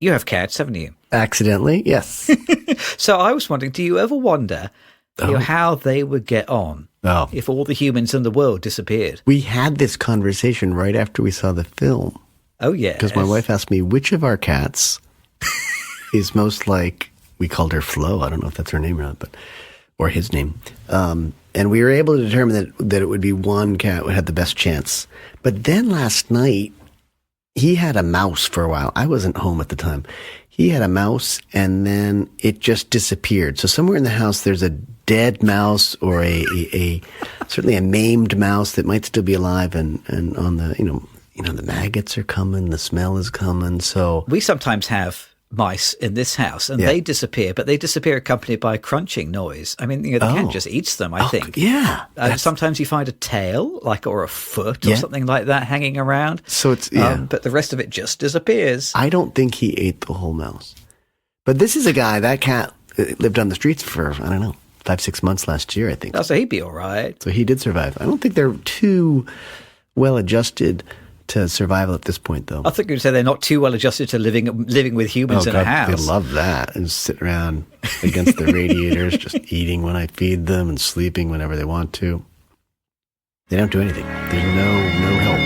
You have cats, haven't you? Accidentally, yes. So I was wondering, do you ever wonder how they would get on if all the humans in the world disappeared? We had this conversation right after we saw the film. Oh, yeah. Because my wife asked me which of our cats is most like, we called her Flo. I don't know if that's her name or not, or his name. And we were able to determine that it would be one cat who had the best chance. But then last night, he had a mouse for a while. I wasn't home at the time. He had a mouse, and then it just disappeared. So somewhere in the house, there's a dead mouse or a certainly a maimed mouse that might still be alive, and on the the maggots are coming, the smell is coming. So we sometimes have mice in this house, and they disappear, but they disappear accompanied by a crunching noise. I mean, the cat just eats them, I think. Yeah. Sometimes you find a tail, or a foot or something like that hanging around. So it's, but the rest of it just disappears. I don't think he ate the whole mouse. But this is a guy, that cat lived on the streets for, 5-6 months last year, I think. Oh, so he'd be all right. So he did survive. I don't think they're too well adjusted to survival at this point, though. I think you'd say they're not too well adjusted to living with humans in a house. They love that and sit around against the radiators, just eating when I feed them and sleeping whenever they want to. They don't do anything. There's no help.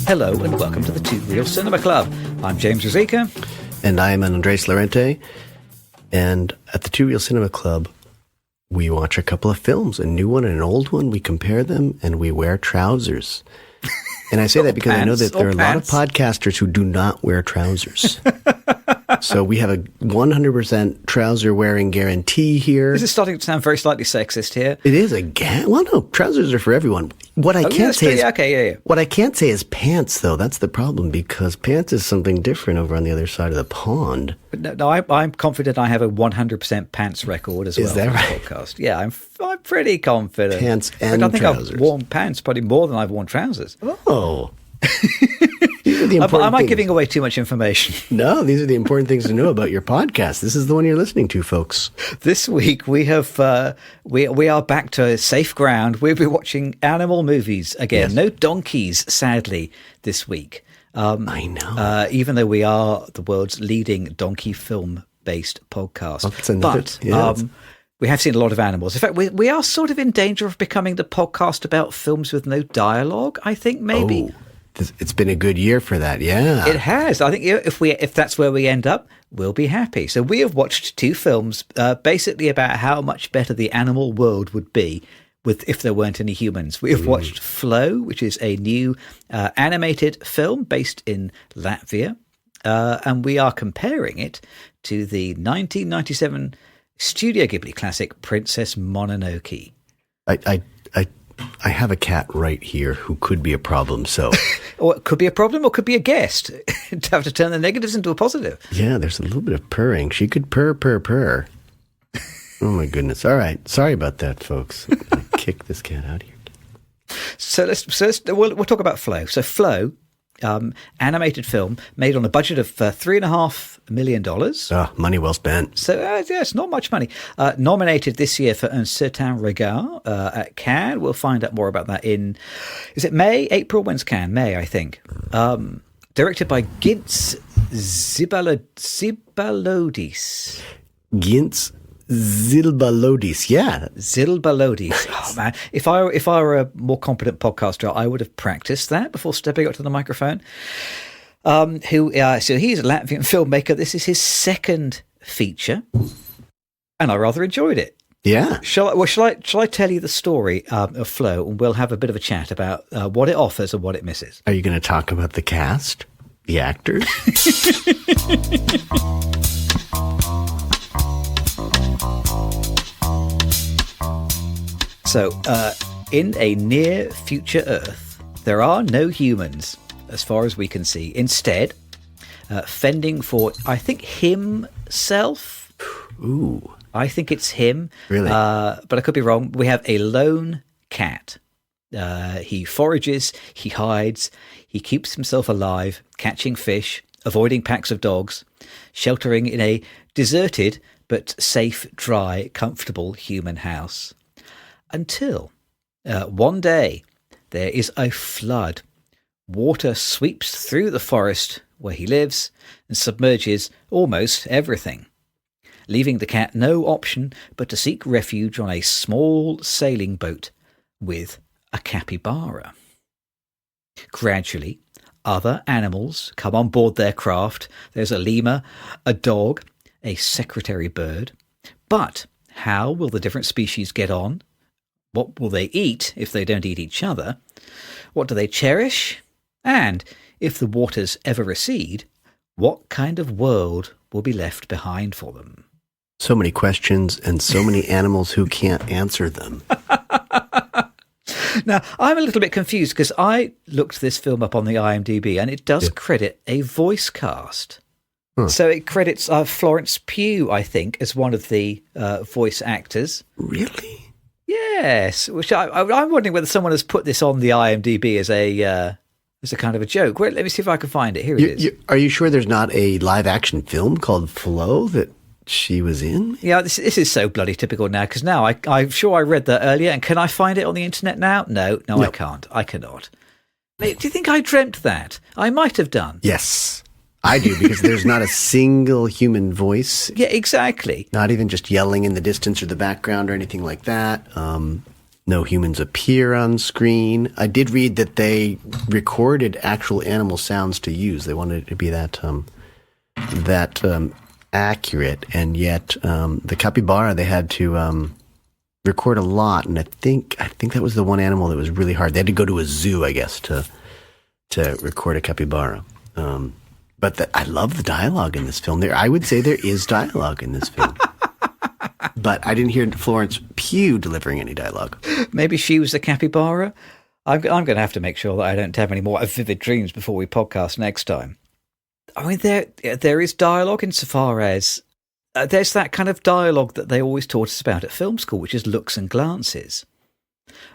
Hello and welcome to the Two Real Cinema Club. I'm James Rosica. And I'm Andres Lorente. And at the Two Real Cinema Club, we watch a couple of films, a new one and an old one. We compare them and we wear trousers. And I say that because I know that there are a lot of podcasters who do not wear trousers. So we have a 100% trouser wearing guarantee here. This is starting to sound very slightly sexist here. It is well, no, trousers are for everyone. What I can't say is what I can't say is pants, though. That's the problem, because pants is something different over on the other side of the pond. But no, I'm confident I have a 100% pants record as well. Is that right? Podcast. Yeah, I'm pretty confident. Pants and trousers. I think I've worn pants probably more than I've worn trousers. Oh. Am I giving away too much information? No, these are the important things to know about your podcast. This is the one you're listening to, folks. This week we have we are back to safe ground. We'll be watching animal movies again. Yes. No donkeys, sadly, this week. I know. Even though we are the world's leading donkey film-based podcast. We have seen a lot of animals. In fact, we are sort of in danger of becoming the podcast about films with no dialogue, I think, maybe. Oh. It's been a good year for that, yeah. It has. I think if that's where we end up, we'll be happy. So we have watched two films basically about how much better the animal world would be if there weren't any humans. We have watched Flow, which is a new animated film based in Latvia, and we are comparing it to the 1997 Studio Ghibli classic Princess Mononoke. I have a cat right here who could be a problem, so... Or it could be a problem or could be a guest. To have to turn the negatives into a positive. Yeah, there's a little bit of purring. She could purr. Oh, my goodness. All right. Sorry about that, folks. I'm going to kick this cat out here. So we'll talk about Flow. So Flow, animated film made on a budget of $3.5 million. Oh, money well spent. So it's not much money. Nominated this year for Un Certain Regard at Cannes. We'll find out more about that is it May, April? When's Cannes? May, I think. Directed by Gintz Zibalodis. Gintz Zilbalodis, yeah. Zilbalodis. Oh, man. If I were a more competent podcaster, I would have practiced that before stepping up to the microphone. So he's a Latvian filmmaker. This is his second feature, and I rather enjoyed it. Yeah. Shall I tell you the story of Flow, and we'll have a bit of a chat about what it offers and what it misses. Are you going to talk about the cast, the actors? So, in a near future Earth, there are no humans, as far as we can see. Instead, fending for, I think, himself. Ooh. I think it's him. Really? But I could be wrong. We have a lone cat. He forages, he hides, he keeps himself alive, catching fish, avoiding packs of dogs, sheltering in a deserted but safe, dry, comfortable human house. Until one day there is a flood. Water sweeps through the forest where he lives and submerges almost everything, leaving the cat no option but to seek refuge on a small sailing boat with a capybara. Gradually, other animals come on board their craft. There's a lemur, a dog, a secretary bird. But how will the different species get on? What will they eat if they don't eat each other? What do they cherish? And if the waters ever recede, what kind of world will be left behind for them? So many questions and so many animals who can't answer them. Now, I'm a little bit confused because I looked this film up on the IMDb and it does credit a voice cast. Huh. So it credits Florence Pugh, I think, as one of the voice actors. Really? Yes, which I'm wondering whether someone has put this on the IMDb as a kind of a joke. Wait, let me see if I can find it. Here it is. Are you sure there's not a live-action film called Flow that she was in? Yeah, this is so bloody typical now, because now I'm sure I read that earlier, and can I find it on the internet now? No, I can't. I cannot. Do you think I dreamt that? I might have done. Yes, I do, because there's not a single human voice. Yeah, exactly. Not even just yelling in the distance or the background or anything like that. No humans appear on screen. I did read that they recorded actual animal sounds to use. They wanted it to be that accurate, and yet the capybara, they had to record a lot, and I think that was the one animal that was really hard. They had to go to a zoo, I guess, to record a capybara. But I love the dialogue in this film. I would say there is dialogue in this film. But I didn't hear Florence Pugh delivering any dialogue. Maybe she was the capybara. I'm going to have to make sure that I don't have any more vivid dreams before we podcast next time. I mean, there is dialogue insofar as there's that kind of dialogue that they always taught us about at film school, which is looks and glances.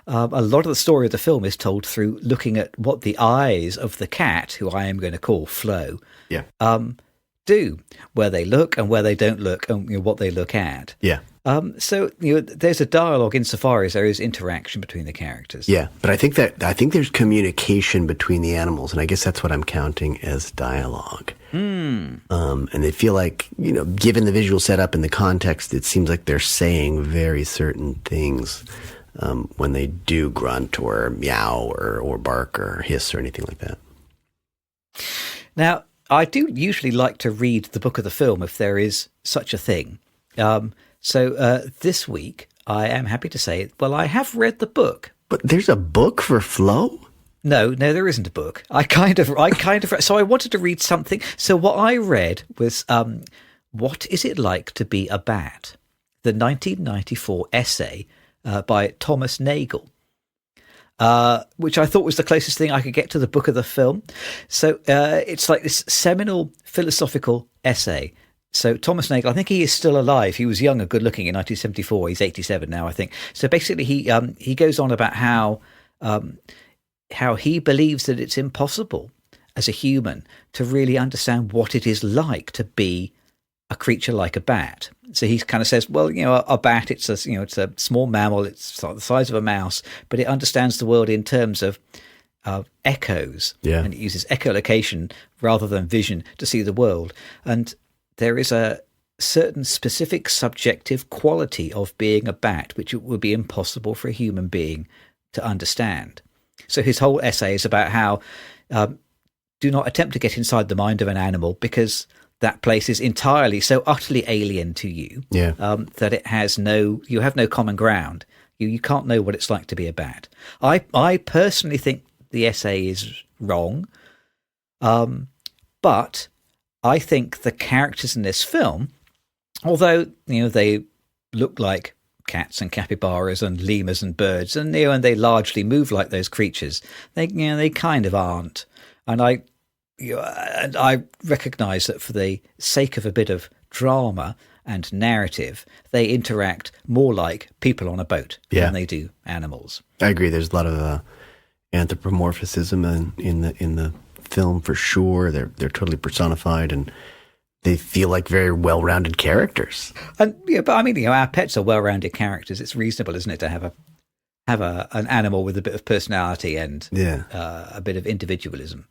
A lot of the story of the film is told through looking at what the eyes of the cat, who I am going to call Flo, do, where they look and where they don't look, and what they look at. Yeah. So there's a dialogue insofar as there is interaction between the characters. Yeah, but I think there's communication between the animals, and I guess that's what I'm counting as dialogue. And they feel like, given the visual setup and the context, it seems like they're saying very certain things when they do grunt or meow or bark or hiss or anything like that. Now, I do usually like to read the book of the film if there is such a thing. So this week, I am happy to say, well, I have read the book. But there's a book for Flo? No, there isn't a book. I kind of. So I wanted to read something. So what I read was, "What is it like to be a bat?" The 1994 essay by Thomas Nagel. Which I thought was the closest thing I could get to the book of the film. So it's like this seminal philosophical essay. So Thomas Nagel, I think he is still alive. He was young and good looking in 1974. He's 87 now, I think. So basically he goes on about how he believes that it's impossible as a human to really understand what it is like to be a creature like a bat. So he kind of says, well, a bat, it's a small mammal, it's the size of a mouse, but it understands the world in terms of echoes. Yeah. And it uses echolocation rather than vision to see the world. And there is a certain specific subjective quality of being a bat, which it would be impossible for a human being to understand. So his whole essay is about how do not attempt to get inside the mind of an animal, because that place is entirely so utterly alien to you that it has you have no common ground. You can't know what it's like to be a bat. I personally think the essay is wrong, but I think the characters in this film, although they look like cats and capybaras and lemurs and birds, and they largely move like those creatures, they kind of aren't. And I recognise that for the sake of a bit of drama and narrative, they interact more like people on a boat than they do animals. I agree. There's a lot of anthropomorphism in the film for sure. They're totally personified, and they feel like very well-rounded characters. And but I mean, our pets are well-rounded characters. It's reasonable, isn't it, to have an animal with a bit of personality and a bit of individualism.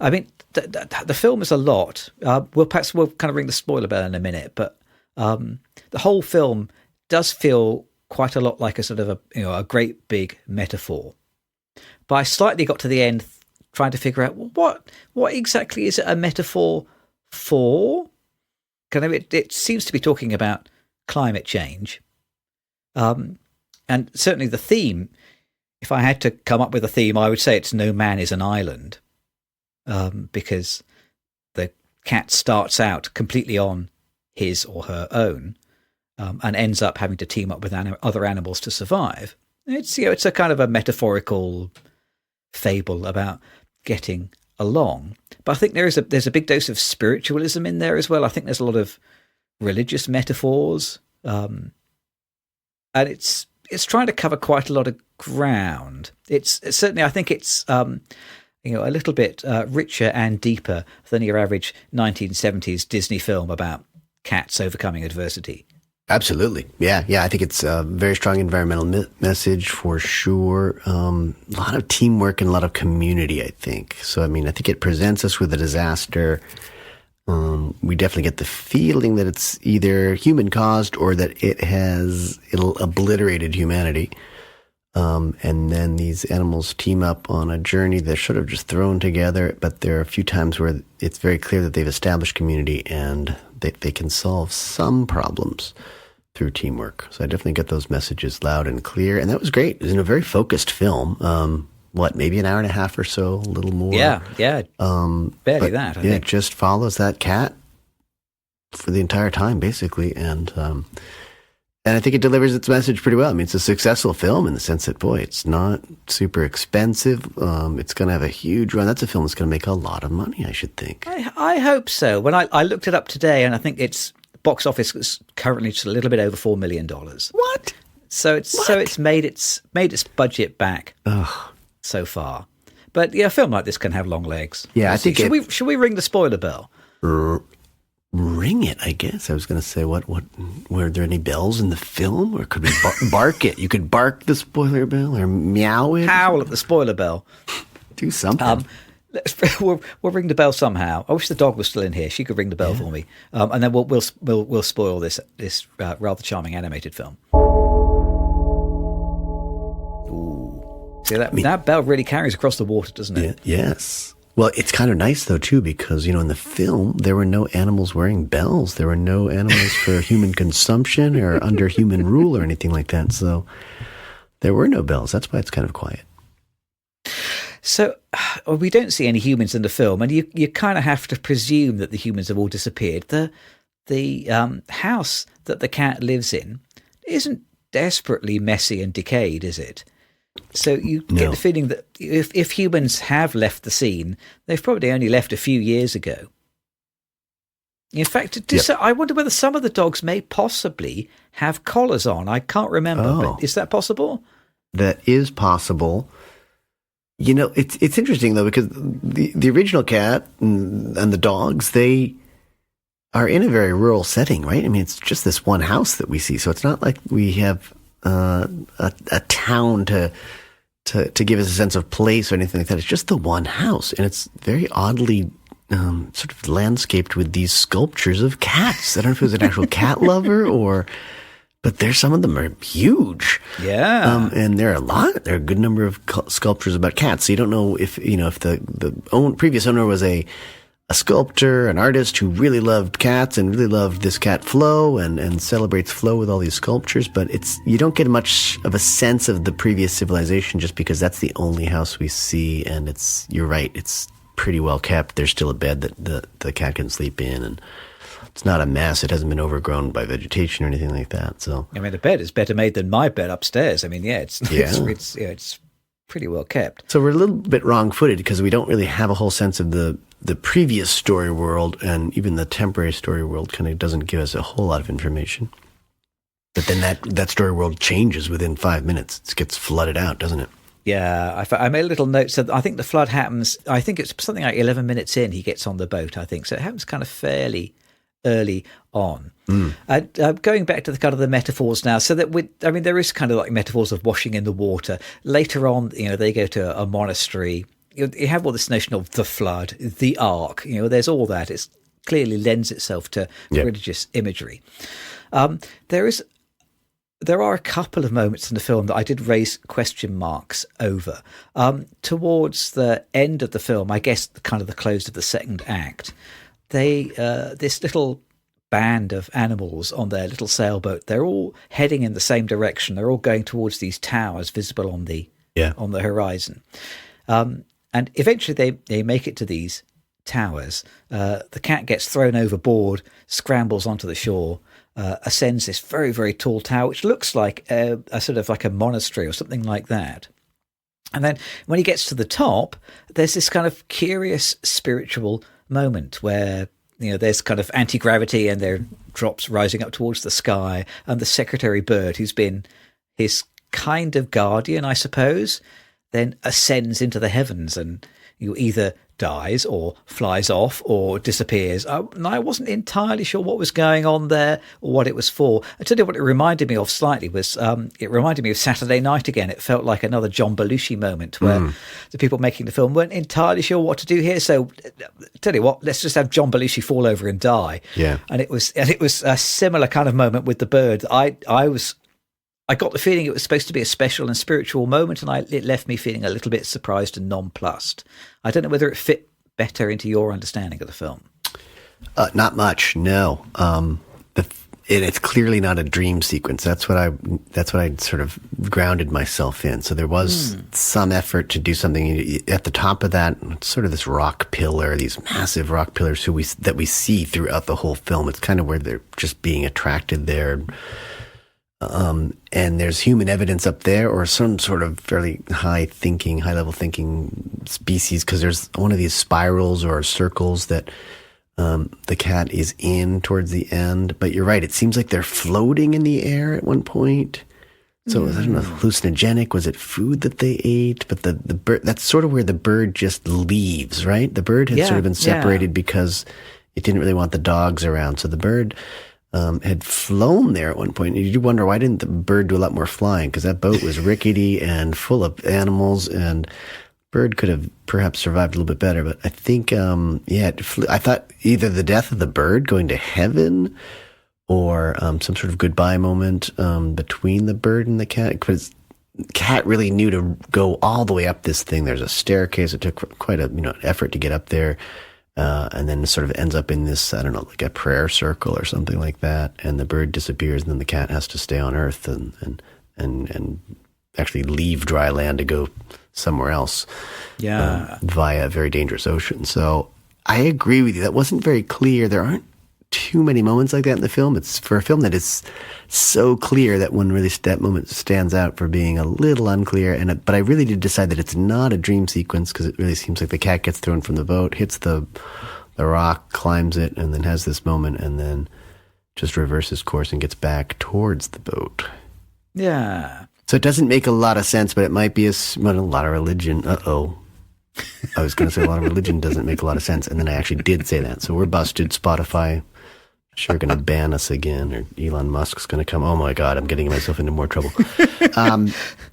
I mean, the film is a lot. We'll kind of ring the spoiler bell in a minute, but the whole film does feel quite a lot like a sort of a great big metaphor. But I slightly got to the end trying to figure out what exactly is it a metaphor for? Kind of, it seems to be talking about climate change, and certainly the theme. If I had to come up with a theme, I would say it's "No Man is an Island." Because the cat starts out completely on his or her own, and ends up having to team up with other animals to survive. It's a kind of a metaphorical fable about getting along. But I think there's a big dose of spiritualism in there as well. I think there's a lot of religious metaphors, and it's trying to cover quite a lot of ground. It's certainly, I think it's a little bit richer and deeper than your average 1970s Disney film about cats overcoming adversity. Absolutely. Yeah. I think it's a very strong environmental message for sure. A lot of teamwork and a lot of community, I think. So, I mean, I think it presents us with a disaster. We definitely get the feeling that it's either human-caused or that it'll obliterated humanity. And then these animals team up on a journey they're sort of just thrown together, but there are a few times where it's very clear that they've established community and they can solve some problems through teamwork. So I definitely get those messages loud and clear, and that was great. It was in a very focused film. Maybe an hour and a half or so, a little more. Yeah. Barely that, I think. It just follows that cat for the entire time, basically, and I think it delivers its message pretty well. I mean, it's a successful film in the sense that, boy, it's not super expensive. It's going to have a huge run. That's a film that's going to make a lot of money, I should think. I hope so. When I looked it up today, and I think its box office is currently just a little bit over $4 million. What? So it's made its budget back so far. But yeah, a film like this can have long legs. Yeah, I think. Should we ring the spoiler bell? Ring it, I guess. I was going to say, were there any bells in the film? Or could we bark it? You could bark the spoiler bell or meow it? Howl at the spoiler bell. Do something. We'll ring the bell somehow. I wish the dog was still in here. She could ring the bell for me. And then we'll spoil this rather charming animated film. Ooh. See, that bell really carries across the water, doesn't it? Yeah, yes. Well, it's kind of nice, though, too, because, in the film, there were no animals wearing bells. There were no animals for human consumption or under human rule or anything like that. So there were no bells. That's why it's kind of quiet. So we don't see any humans in the film, and you kind of have to presume that the humans have all disappeared. The house that the cat lives in isn't desperately messy and decayed, is it? So you get the feeling that if humans have left the scene, they've probably only left a few years ago. In fact, I wonder whether some of the dogs may possibly have collars on. I can't remember, but is that possible? That is possible. It's interesting, though, because the original cat and the dogs, they are in a very rural setting, right? I mean, it's just this one house that we see. So it's not like we have a town to give us a sense of place or anything like that. It's just the one house, and it's very oddly sort of landscaped with these sculptures of cats. I don't know if it was an actual cat lover but some of them are huge. Yeah. And there are a good number of sculptures about cats. So you don't know if the previous owner was a sculptor, an artist who really loved cats and really loved this cat Flo and celebrates Flo with all these sculptures. But you don't get much of a sense of the previous civilization just because that's the only house we see. And you're right, it's pretty well kept. There's still a bed that the cat can sleep in, and it's not a mess. It hasn't been overgrown by vegetation or anything like that. So I mean, the bed is better made than my bed upstairs. I mean, it's pretty well kept. So we're a little bit wrong-footed because we don't really have a whole sense of the the previous story world and even the temporary story world kind of doesn't give us a whole lot of information. But then that story world changes within 5 minutes. It gets flooded out, doesn't it? Yeah, I made a little note. So I think the flood happens, I think it's something like 11 minutes in, he gets on the boat, I think. So it happens kind of fairly early on. Going back to the kind of the metaphors now, so that there is kind of like metaphors of washing in the water. Later on, they go to a monastery. You have all this notion of the flood, the ark. There's all that. It clearly lends itself to religious imagery. There are a couple of moments in the film that I did raise question marks over. Towards the end of the film, I guess kind of the close of the second act, this little band of animals on their little sailboat, they're all heading in the same direction. They're all going towards these towers visible on the horizon. And eventually they make it to these towers. The cat gets thrown overboard, scrambles onto the shore, ascends this very, very tall tower, which looks like a sort of like a monastery or something like that. And then when he gets to the top, there's this kind of curious spiritual moment where, there's kind of anti-gravity and there are drops rising up towards the sky, and the secretary bird, who's been his kind of guardian, I suppose, then ascends into the heavens and either dies or flies off or disappears. And I wasn't entirely sure what was going on there or what it was for. I tell you what it reminded me of slightly was it reminded me of Saturday Night again. It felt like another John Belushi moment where the people making the film weren't entirely sure what to do here. So tell you what, let's just have John Belushi fall over and die. Yeah. And it was a similar kind of moment with the bird. I got the feeling it was supposed to be a special and spiritual moment, and it left me feeling a little bit surprised and nonplussed. I don't know whether it fit better into your understanding of the film. Not much, no. It's clearly not a dream sequence. That's what I sort of grounded myself in. So there was some effort to do something at the top of that. Sort of this rock pillar, these massive rock pillars that we see throughout the whole film. It's kind of where they're just being attracted there. And there's human evidence up there, or some sort of fairly high level thinking species, because there's one of these spirals or circles that the cat is in towards the end. But you're right, it seems like they're floating in the air at one point. So I don't know, hallucinogenic, was it food that they ate? But the bird, that's sort of where the bird just leaves, right? The bird had sort of been separated because it didn't really want the dogs around. So the bird had flown there at one point. You do wonder, why didn't the bird do a lot more flying? Because that boat was rickety and full of animals, and bird could have perhaps survived a little bit better. But I think, I thought either the death of the bird going to heaven, or some sort of goodbye moment between the bird and the cat. Because the cat really knew to go all the way up this thing. There's a staircase. It took quite an effort to get up there. And then it sort of ends up in this, I don't know, like a prayer circle or something like that. And the bird disappears, and then the cat has to stay on Earth and actually leave dry land to go somewhere else. Yeah. Via a very dangerous ocean. So I agree with you. That wasn't very clear. There aren't too many moments like that in the film. It's for a film that is so clear, that one really, that moment stands out for being a little unclear. But I really did decide that it's not a dream sequence, because it really seems like the cat gets thrown from the boat, hits the rock, climbs it, and then has this moment, and then just reverses course and gets back towards the boat. Yeah. So it doesn't make a lot of sense, but it might be a lot of religion. I was going to say a lot of religion doesn't make a lot of sense, and then I actually did say that. So we're busted. Spotify sure going to ban us again, or Elon Musk's going to come. Oh my God, I'm getting myself into more trouble. With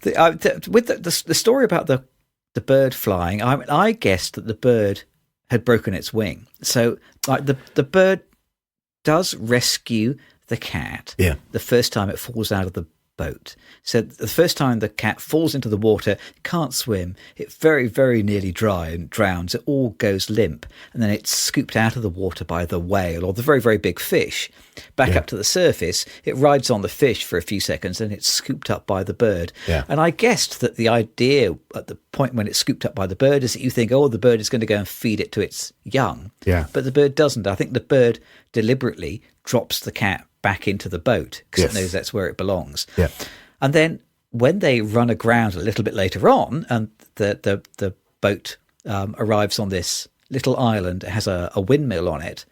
the story about the bird flying, I guessed that the bird had broken its wing. So the bird does rescue the cat the first time it falls out of the boat. So the first time the cat falls into the water, can't swim, it very, very nearly drowns, it all goes limp, and then it's scooped out of the water by the whale or the very, very big fish. Back up to the surface, it rides on the fish for a few seconds, and it's scooped up by the bird. Yeah. And I guessed that the idea at the point when it's scooped up by the bird is that you think, the bird is going to go and feed it to its young. Yeah. But the bird doesn't. I think the bird deliberately drops the cat back into the boat because it knows that's where it belongs. Yeah. And then when they run aground a little bit later on, and the boat arrives on this little island. It has a windmill on it.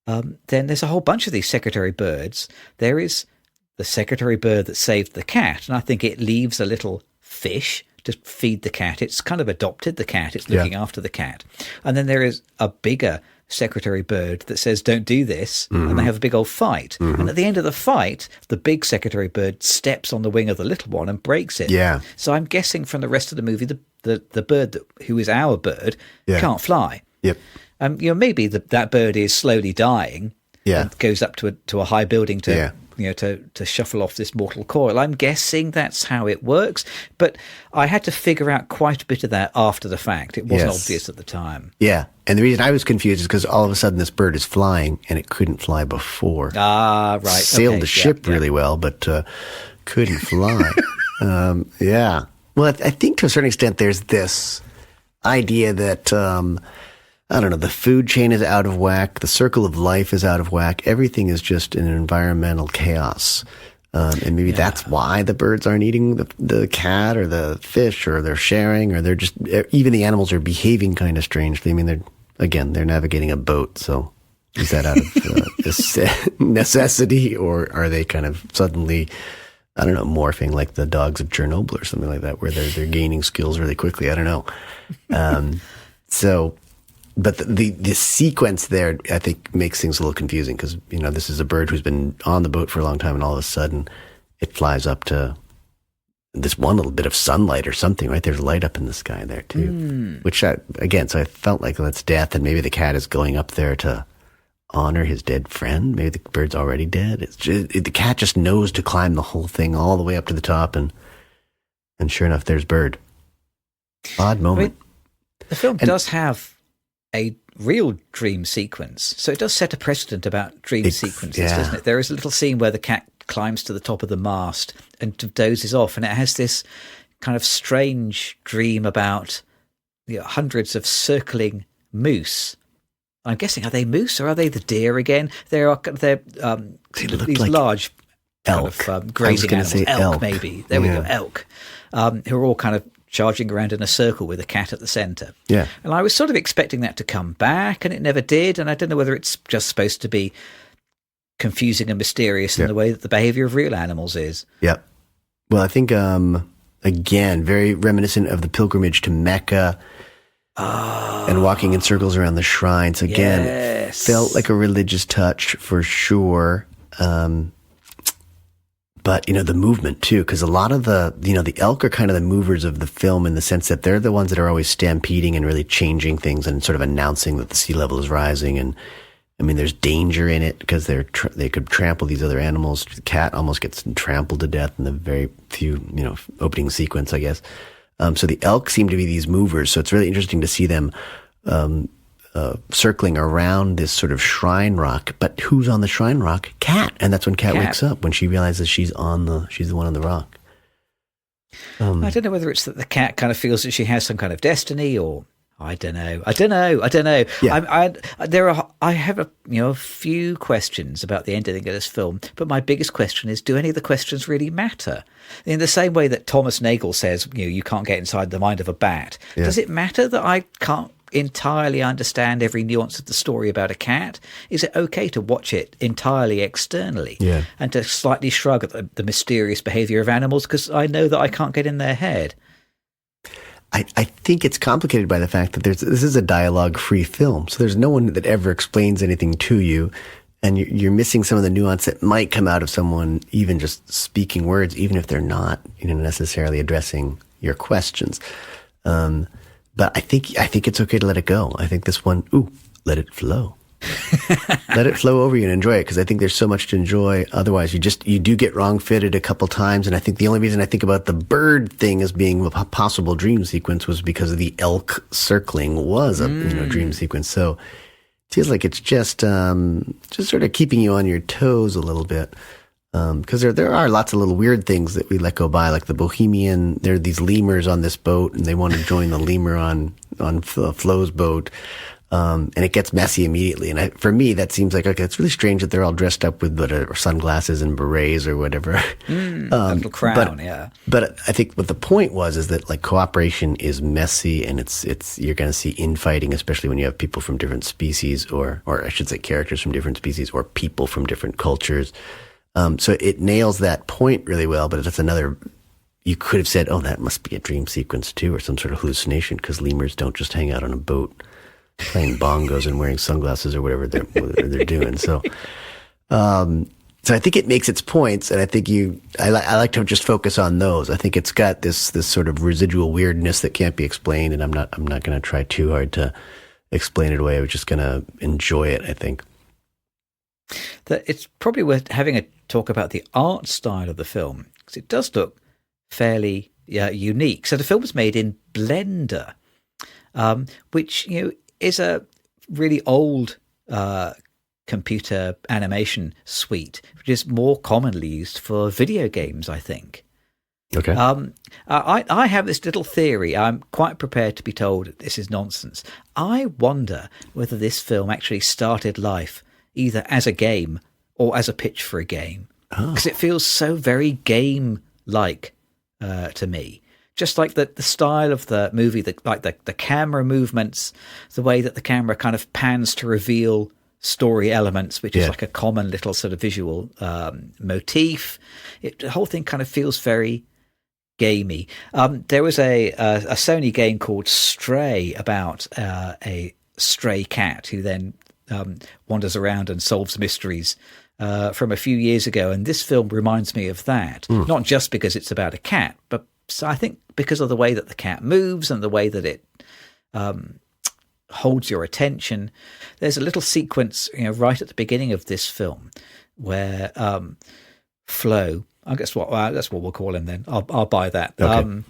Then there's a whole bunch of these secretary birds. There is the secretary bird that saved the cat, and I think it leaves a little fish to feed the cat. It's kind of adopted the cat. It's looking after the cat. And then there is a bigger secretary bird that says, don't do this. And they have a big old fight. And at the end of the fight, the big secretary bird steps on the wing of the little one and breaks it. Yeah. So I'm guessing from the rest of the movie, the bird who is our bird can't fly. Yep. Maybe that bird is slowly dying. Yeah. And goes up to a high building to shuffle off this mortal coil. I'm guessing that's how it works, but I had to figure out quite a bit of that after the fact. It wasn't obvious at the time. Yeah, and the reason I was confused is because all of a sudden this bird is flying, and it couldn't fly before. Ah, right. Sailed the ship really well, but couldn't fly. Yeah. Well, I think to a certain extent there's this idea that... I don't know, the food chain is out of whack, the circle of life is out of whack, everything is just an environmental chaos. And maybe that's why the birds aren't eating the cat or the fish, or they're sharing, or they're just, even the animals are behaving kind of strangely. I mean, they're navigating a boat, so is that out of necessity, or are they kind of suddenly, I don't know, morphing like the dogs of Chernobyl or something like that, where they're gaining skills really quickly? I don't know. But the sequence there, I think, makes things a little confusing because, this is a bird who's been on the boat for a long time, and all of a sudden it flies up to this one little bit of sunlight or something, right? There's light up in the sky there, too. Which, so I felt like that's death, and maybe the cat is going up there to honor his dead friend. Maybe the bird's already dead. The cat just knows to climb the whole thing all the way up to the top, and sure enough, there's bird. Odd moment. The film does have a real dream sequence. So it does set a precedent about dream sequences, doesn't it? There is a little scene where the cat climbs to the top of the mast and dozes off, and it has this kind of strange dream about hundreds of circling moose. I'm guessing, are they moose or are they the deer again? They're these like large elk. Kind of grazing animals. Elk, maybe. There we go, elk. Who are all kind of charging around in a circle with a cat at the centre. Yeah. And I was sort of expecting that to come back, and it never did. And I don't know whether it's just supposed to be confusing and mysterious in the way that the behaviour of real animals is. Yeah. Well, I think, again, very reminiscent of the pilgrimage to Mecca and walking in circles around the shrines. Again, felt like a religious touch for sure. But, the movement, too, because a lot of the elk are kind of the movers of the film in the sense that they're the ones that are always stampeding and really changing things and sort of announcing that the sea level is rising. And, I mean, there's danger in it because they could trample these other animals. The cat almost gets trampled to death in the very few, opening sequence, I guess. So the elk seem to be these movers. So it's really interesting to see them circling around this sort of shrine rock, but who's on the shrine rock? Cat. And that's when Cat wakes up, when she realizes she's the one on the rock. I don't know whether it's that the cat kind of feels that she has some kind of destiny, or I don't know. Yeah. I have a few questions about the ending of this film, but my biggest question is, do any of the questions really matter? In the same way that Thomas Nagel says, you can't get inside the mind of a bat. Yeah. Does it matter that I can't entirely understand every nuance of the story about a cat? Is it okay to watch it entirely externally and to slightly shrug at the mysterious behavior of animals because I know that I can't get in their head? I think it's complicated by the fact that this is a dialogue-free film, so there's no one that ever explains anything to you, and you're missing some of the nuance that might come out of someone even just speaking words, even if they're not necessarily addressing your questions. But I think it's okay to let it go. I think this one, let it flow. Let it flow over you and enjoy it, because I think there's so much to enjoy. Otherwise, you do get wrong fitted a couple times. And I think the only reason I think about the bird thing as being a possible dream sequence was because of the elk circling was a dream sequence. So it feels like it's just sort of keeping you on your toes a little bit. Because there are lots of little weird things that we let go by, like the Bohemian. There are these lemurs on this boat, and they want to join the lemur on Flo's boat. And it gets messy immediately. And for me, that seems like, okay, it's really strange that they're all dressed up with sunglasses and berets or whatever. A little crown, yeah. But I think what the point was is that like cooperation is messy, and it's you're going to see infighting, especially when you have people from different species, or I should say characters from different species, or people from different cultures. So it nails that point really well, but that's another. You could have said, oh, that must be a dream sequence too, or some sort of hallucination, because lemurs don't just hang out on a boat playing bongos and wearing sunglasses or whatever they're doing. So I think it makes its points, and I think I like to just focus on those. I think it's got this sort of residual weirdness that can't be explained, and I'm not going to try too hard to explain it away. I'm just going to enjoy it, I think. It's probably worth having a talk about the art style of the film, because it does look fairly unique. So the film was made in Blender, which is a really old computer animation suite, which is more commonly used for video games, I think. Okay. I have this little theory. I'm quite prepared to be told this is nonsense. I wonder whether this film actually started life either as a game or as a pitch for a game, because it feels so very game-like to me. Just like the style of the movie, the camera movements, the way that the camera kind of pans to reveal story elements, which is like a common little sort of visual motif. The whole thing kind of feels very gamey. There was a Sony game called Stray about a stray cat who then wanders around and solves mysteries from a few years ago. And this film reminds me of that, not just because it's about a cat, but so I think because of the way that the cat moves and the way that it holds your attention. There's a little sequence, right at the beginning of this film where Flo, I guess that's what we'll call him then. I'll buy that. Okay.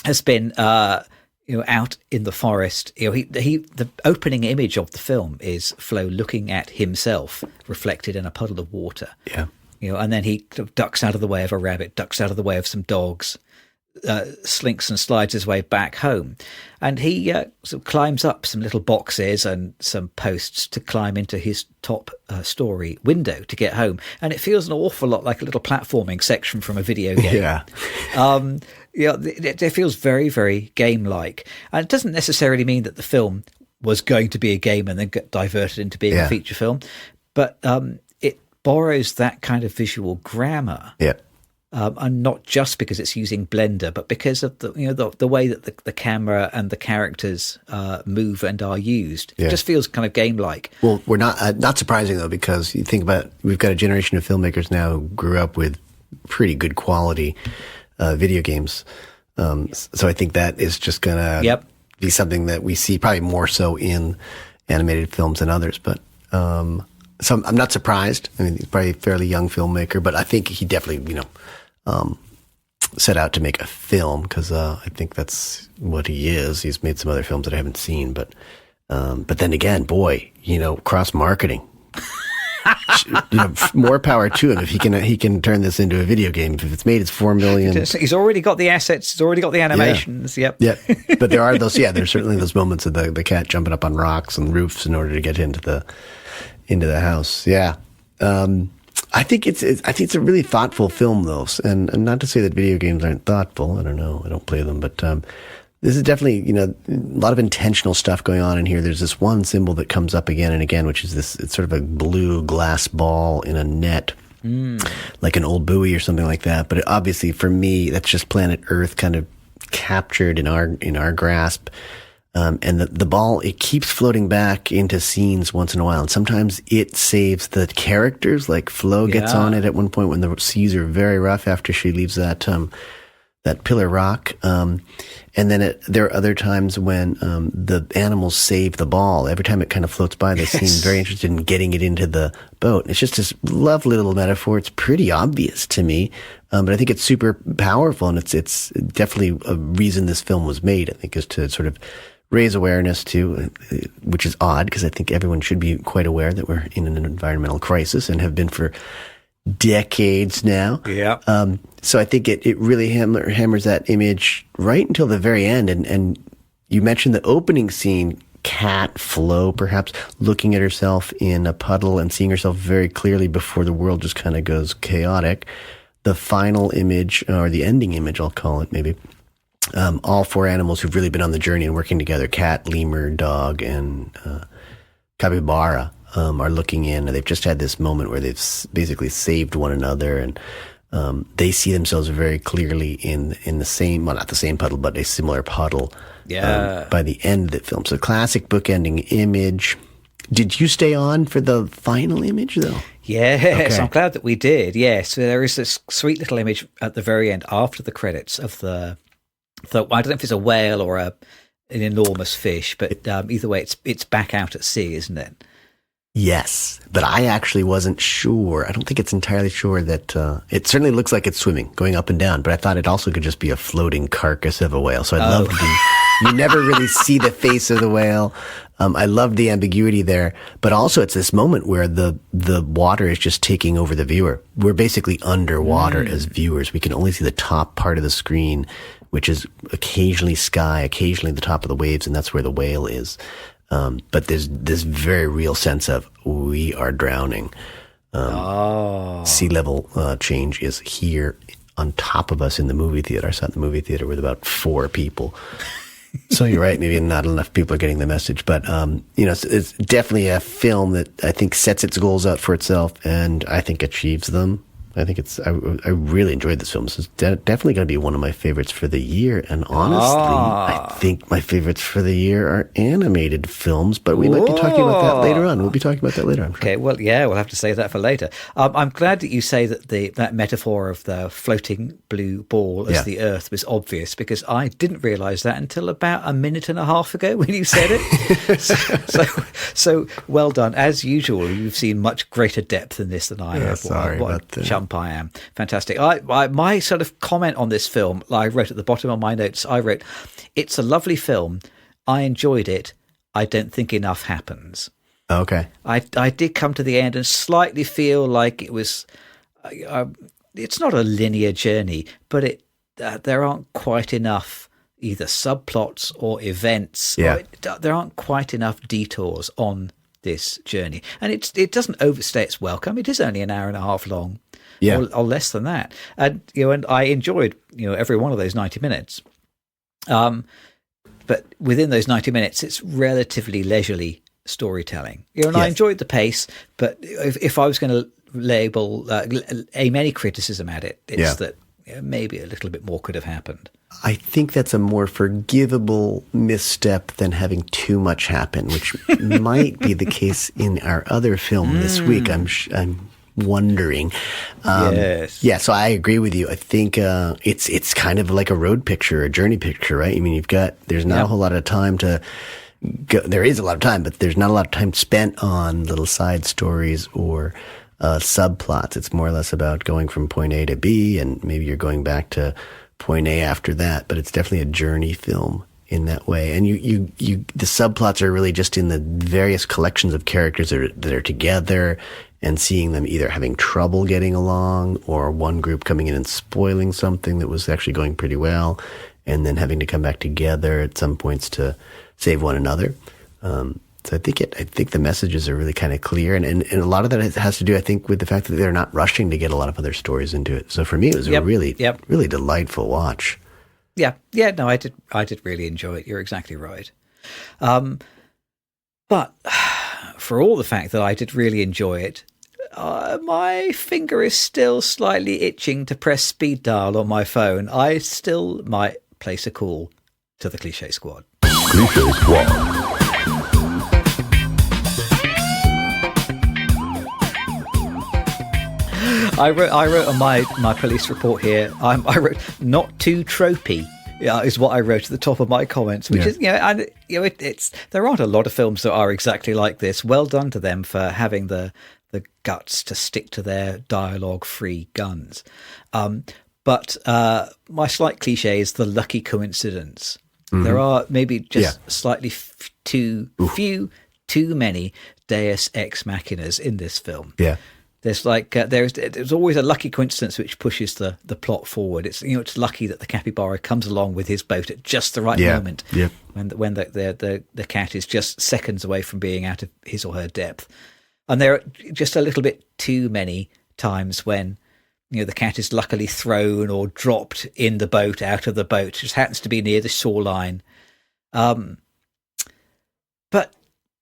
Has been out in the forest. The opening image of the film is Flo looking at himself reflected in a puddle of water. Yeah. And then he ducks out of the way of a rabbit, ducks out of the way of some dogs, slinks and slides his way back home, and he sort of climbs up some little boxes and some posts to climb into his top story window to get home. And it feels an awful lot like a little platforming section from a video game. Yeah. It feels very, very game-like, and it doesn't necessarily mean that the film was going to be a game and then get diverted into being a feature film, but it borrows that kind of visual grammar. Yeah. And not just because it's using Blender, but because of the way that the camera and the characters move and are used. It just feels kind of game-like. Well, we're not surprising though, because you think about, we've got a generation of filmmakers now who grew up with pretty good quality video games. So I think that is just gonna be something that we see probably more so in animated films than others. But so I'm not surprised. I mean, he's probably a fairly young filmmaker, but I think he definitely set out to make a film, because I think that's what he is. He's made some other films that I haven't seen, but then again, boy, cross marketing. More power to him if he can turn this into a video game. If it's made, it's $4 million. He's already got the assets. He's already got the animations. Yeah. Yep. But there are those. Yeah, there's certainly those moments of the cat jumping up on rocks and roofs in order to get into the house. Yeah. I think it's a really thoughtful film, though, and not to say that video games aren't thoughtful. I don't know. I don't play them, but this is definitely a lot of intentional stuff going on in here. There's this one symbol that comes up again and again, which is this. It's sort of a blue glass ball in a net, like an old buoy or something like that. But obviously, for me, that's just planet Earth kind of captured in our grasp. And the ball, it keeps floating back into scenes once in a while. And sometimes it saves the characters, like Flo gets on it at one point when the seas are very rough after she leaves that pillar rock. And then there are other times when the animals save the ball. Every time it kind of floats by, they seem very interested in getting it into the boat. It's just this lovely little metaphor. It's pretty obvious to me. But I think it's super powerful, and it's definitely a reason this film was made, I think, is to sort of raise awareness to, which is odd because I think everyone should be quite aware that we're in an environmental crisis and have been for decades now. Yeah. So I think it really hammers that image right until the very end. And you mentioned the opening scene cat, Flo, perhaps, looking at herself in a puddle and seeing herself very clearly before the world just kind of goes chaotic. The final image, or the ending image, I'll call it maybe, all four animals who've really been on the journey and working together, cat, lemur, dog, and capybara, are looking in, and they've just had this moment where they've basically saved one another, and they see themselves very clearly in the same, well, not the same puddle, but a similar puddle. Yeah. By the end of the film. So classic bookending image. Did you stay on for the final image, though? Yes, Okay. I'm glad that we did. Yes, so there is this sweet little image at the very end after the credits of the I don't know if it's a whale or an enormous fish, but either way, it's back out at sea, isn't it? Yes, but I actually wasn't sure. I don't think it's entirely sure that it certainly looks like it's swimming, going up and down, but I thought it also could just be a floating carcass of a whale. So I loved you never really see the face of the whale. I love the ambiguity there, but also it's this moment where the water is just taking over the viewer. We're basically underwater as viewers. We can only see the top part of the screen, which is occasionally sky, occasionally the top of the waves, and that's where the whale is. But there's this very real sense of we are drowning. Sea level change is here on top of us in the movie theater. I saw it in the movie theater with about 4 people. So you're right. Maybe not enough people are getting the message, but it's definitely a film that I think sets its goals out for itself, and I think achieves them. I think I really enjoyed this film. This is definitely going to be one of my favorites for the year. And honestly, I think my favorites for the year are animated films, but we might be talking about that later on. We'll be talking about that later, I'm sure. Okay, well, yeah, we'll have to save that for later. I'm glad that you say that that metaphor of the floating blue ball as the Earth was obvious, because I didn't realise that until about a minute and a half ago when you said it. so well done. As usual, you've seen much greater depth in this than I have. Sorry about that. I am. Fantastic. My sort of comment on this film, I wrote at the bottom of my notes, I wrote, it's a lovely film. I enjoyed it. I don't think enough happens. Okay. I did come to the end and slightly feel like it was, it's not a linear journey, but there aren't quite enough either subplots or events. Yeah. Or there aren't quite enough detours on this journey. And it doesn't overstay its welcome. It is only an hour and a half long. Yeah. Or less than that. And and I enjoyed every one of those 90 minutes. But within those 90 minutes, it's relatively leisurely storytelling. And I enjoyed the pace, but if I was going to aim any criticism at it, it's that maybe a little bit more could have happened. I think that's a more forgivable misstep than having too much happen, which might be the case in our other film this week. I'm wondering. Yes. Yeah, so I agree with you. I think it's kind of like a road picture, a journey picture, right? I mean, there's not a whole lot of time to go. There is a lot of time, but there's not a lot of time spent on little side stories or subplots. It's more or less about going from point A to B, and maybe you're going back to point A after that, but it's definitely a journey film in that way. And the subplots are really just in the various collections of characters that are together, and seeing them either having trouble getting along, or one group coming in and spoiling something that was actually going pretty well, and then having to come back together at some points to save one another. So I think the messages are really kind of clear, and a lot of that has to do, I think, with the fact that they're not rushing to get a lot of other stories into it. So for me, it was a really delightful watch. Yeah. No, I did really enjoy it. You're exactly right. But for all the fact that I did really enjoy it, my finger is still slightly itching to press speed dial on my phone. I still might place a call to the Cliché Squad. Cliché Squad. I wrote on my police report here. I wrote not too tropey. Is what I wrote at the top of my comments, which is it's there aren't a lot of films that are exactly like this. Well done to them for having the guts to stick to their dialogue-free guns. But my slight cliche is the lucky coincidence. Mm-hmm. There are maybe just slightly too many Deus Ex Machinas in this film. Yeah. There's there's always a lucky coincidence which pushes the plot forward. It's it's lucky that the capybara comes along with his boat at just the right moment when the cat is just seconds away from being out of his or her depth. And there are just a little bit too many times when the cat is luckily thrown or dropped in the boat, out of the boat. It just happens to be near the shoreline. But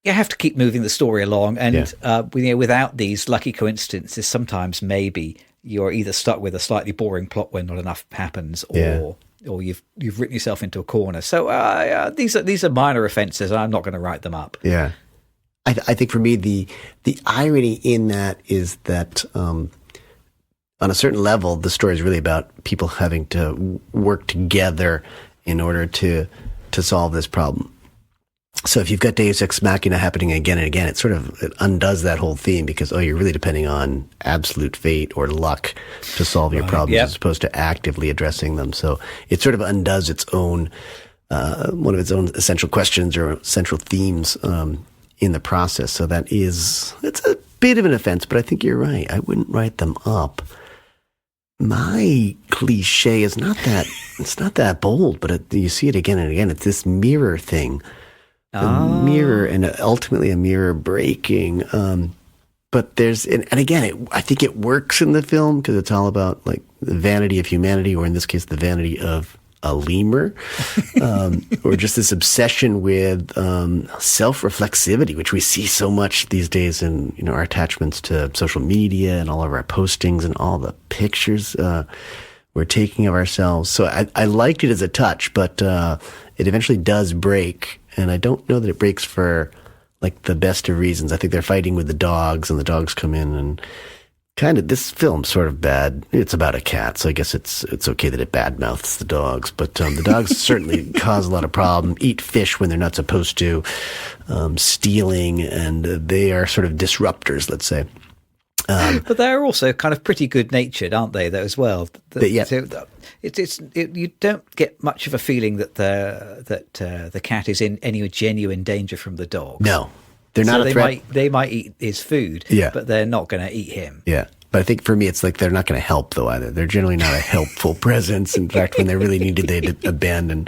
you have to keep moving the story along, and without these lucky coincidences, sometimes maybe you're either stuck with a slightly boring plot when not enough happens, or you've written yourself into a corner. So these are minor offences, and I'm not going to write them up. Yeah, I think for me the irony in that is that on a certain level, the story is really about people having to work together in order to solve this problem. So if you've got Deus Ex Machina happening again and again, it undoes that whole theme because, you're really depending on absolute fate or luck to solve your problems as opposed to actively addressing them. So it sort of undoes its own, one of its own essential questions or central themes in the process. So it's a bit of an offense, but I think you're right. I wouldn't write them up. My cliche is it's not that bold, but you see it again and again. It's this mirror thing. Mirror, and ultimately a mirror breaking. But and again, I think it works in the film because it's all about like the vanity of humanity, or in this case, the vanity of a lemur, or just this obsession with self-reflexivity, which we see so much these days in our attachments to social media and all of our postings and all the pictures we're taking of ourselves. So I liked it as a touch, but it eventually does break. And I don't know that it breaks for like the best of reasons. I think they're fighting with the dogs, and the dogs come in, and this film's sort of bad. It's about a cat, so I guess it's okay that it badmouths the dogs. But the dogs certainly cause a lot of problem, eat fish when they're not supposed to, stealing, and they are sort of disruptors, let's say. But they're also kind of pretty good-natured, aren't they? Though as well. You don't get much of a feeling that the cat is in any genuine danger from the dogs. No, they're not a threat. They might eat his food, but they're not going to eat him. Yeah. But I think for me, it's like they're not going to help, though, either. They're generally not a helpful presence. In fact, when they're really needed, they'd abandon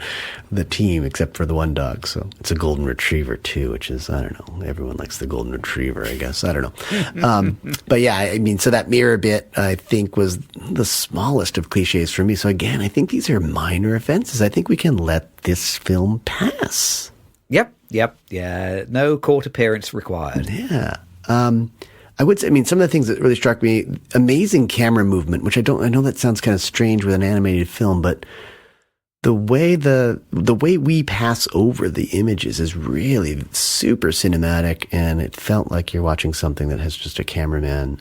the team, except for the one dog. So it's a golden retriever, too, which is, I don't know. Everyone likes the golden retriever, I guess. I don't know. But yeah, I mean, so that mirror bit, I think, was the smallest of cliches for me. So again, I think these are minor offenses. I think we can let this film pass. Yep. Yeah. No court appearance required. Yeah. I would say, some of the things that really struck me, amazing camera movement, which I know that sounds kind of strange with an animated film, but the way we pass over the images is really super cinematic, and it felt like you're watching something that has just a cameraman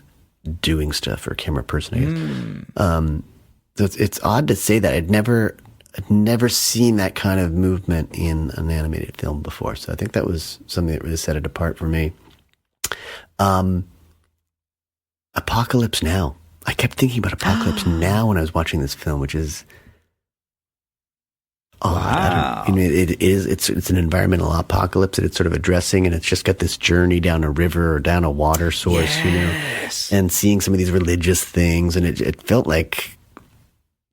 doing stuff, or a camera person, I guess. So it's odd to say that. I'd never seen that kind of movement in an animated film before, so I think that was something that really set it apart for me. Apocalypse Now. I kept thinking about Apocalypse Now when I was watching this film, which is odd. Wow. It's an environmental apocalypse that it's sort of addressing, and it's just got this journey down a river or down a water source, and seeing some of these religious things, and it felt like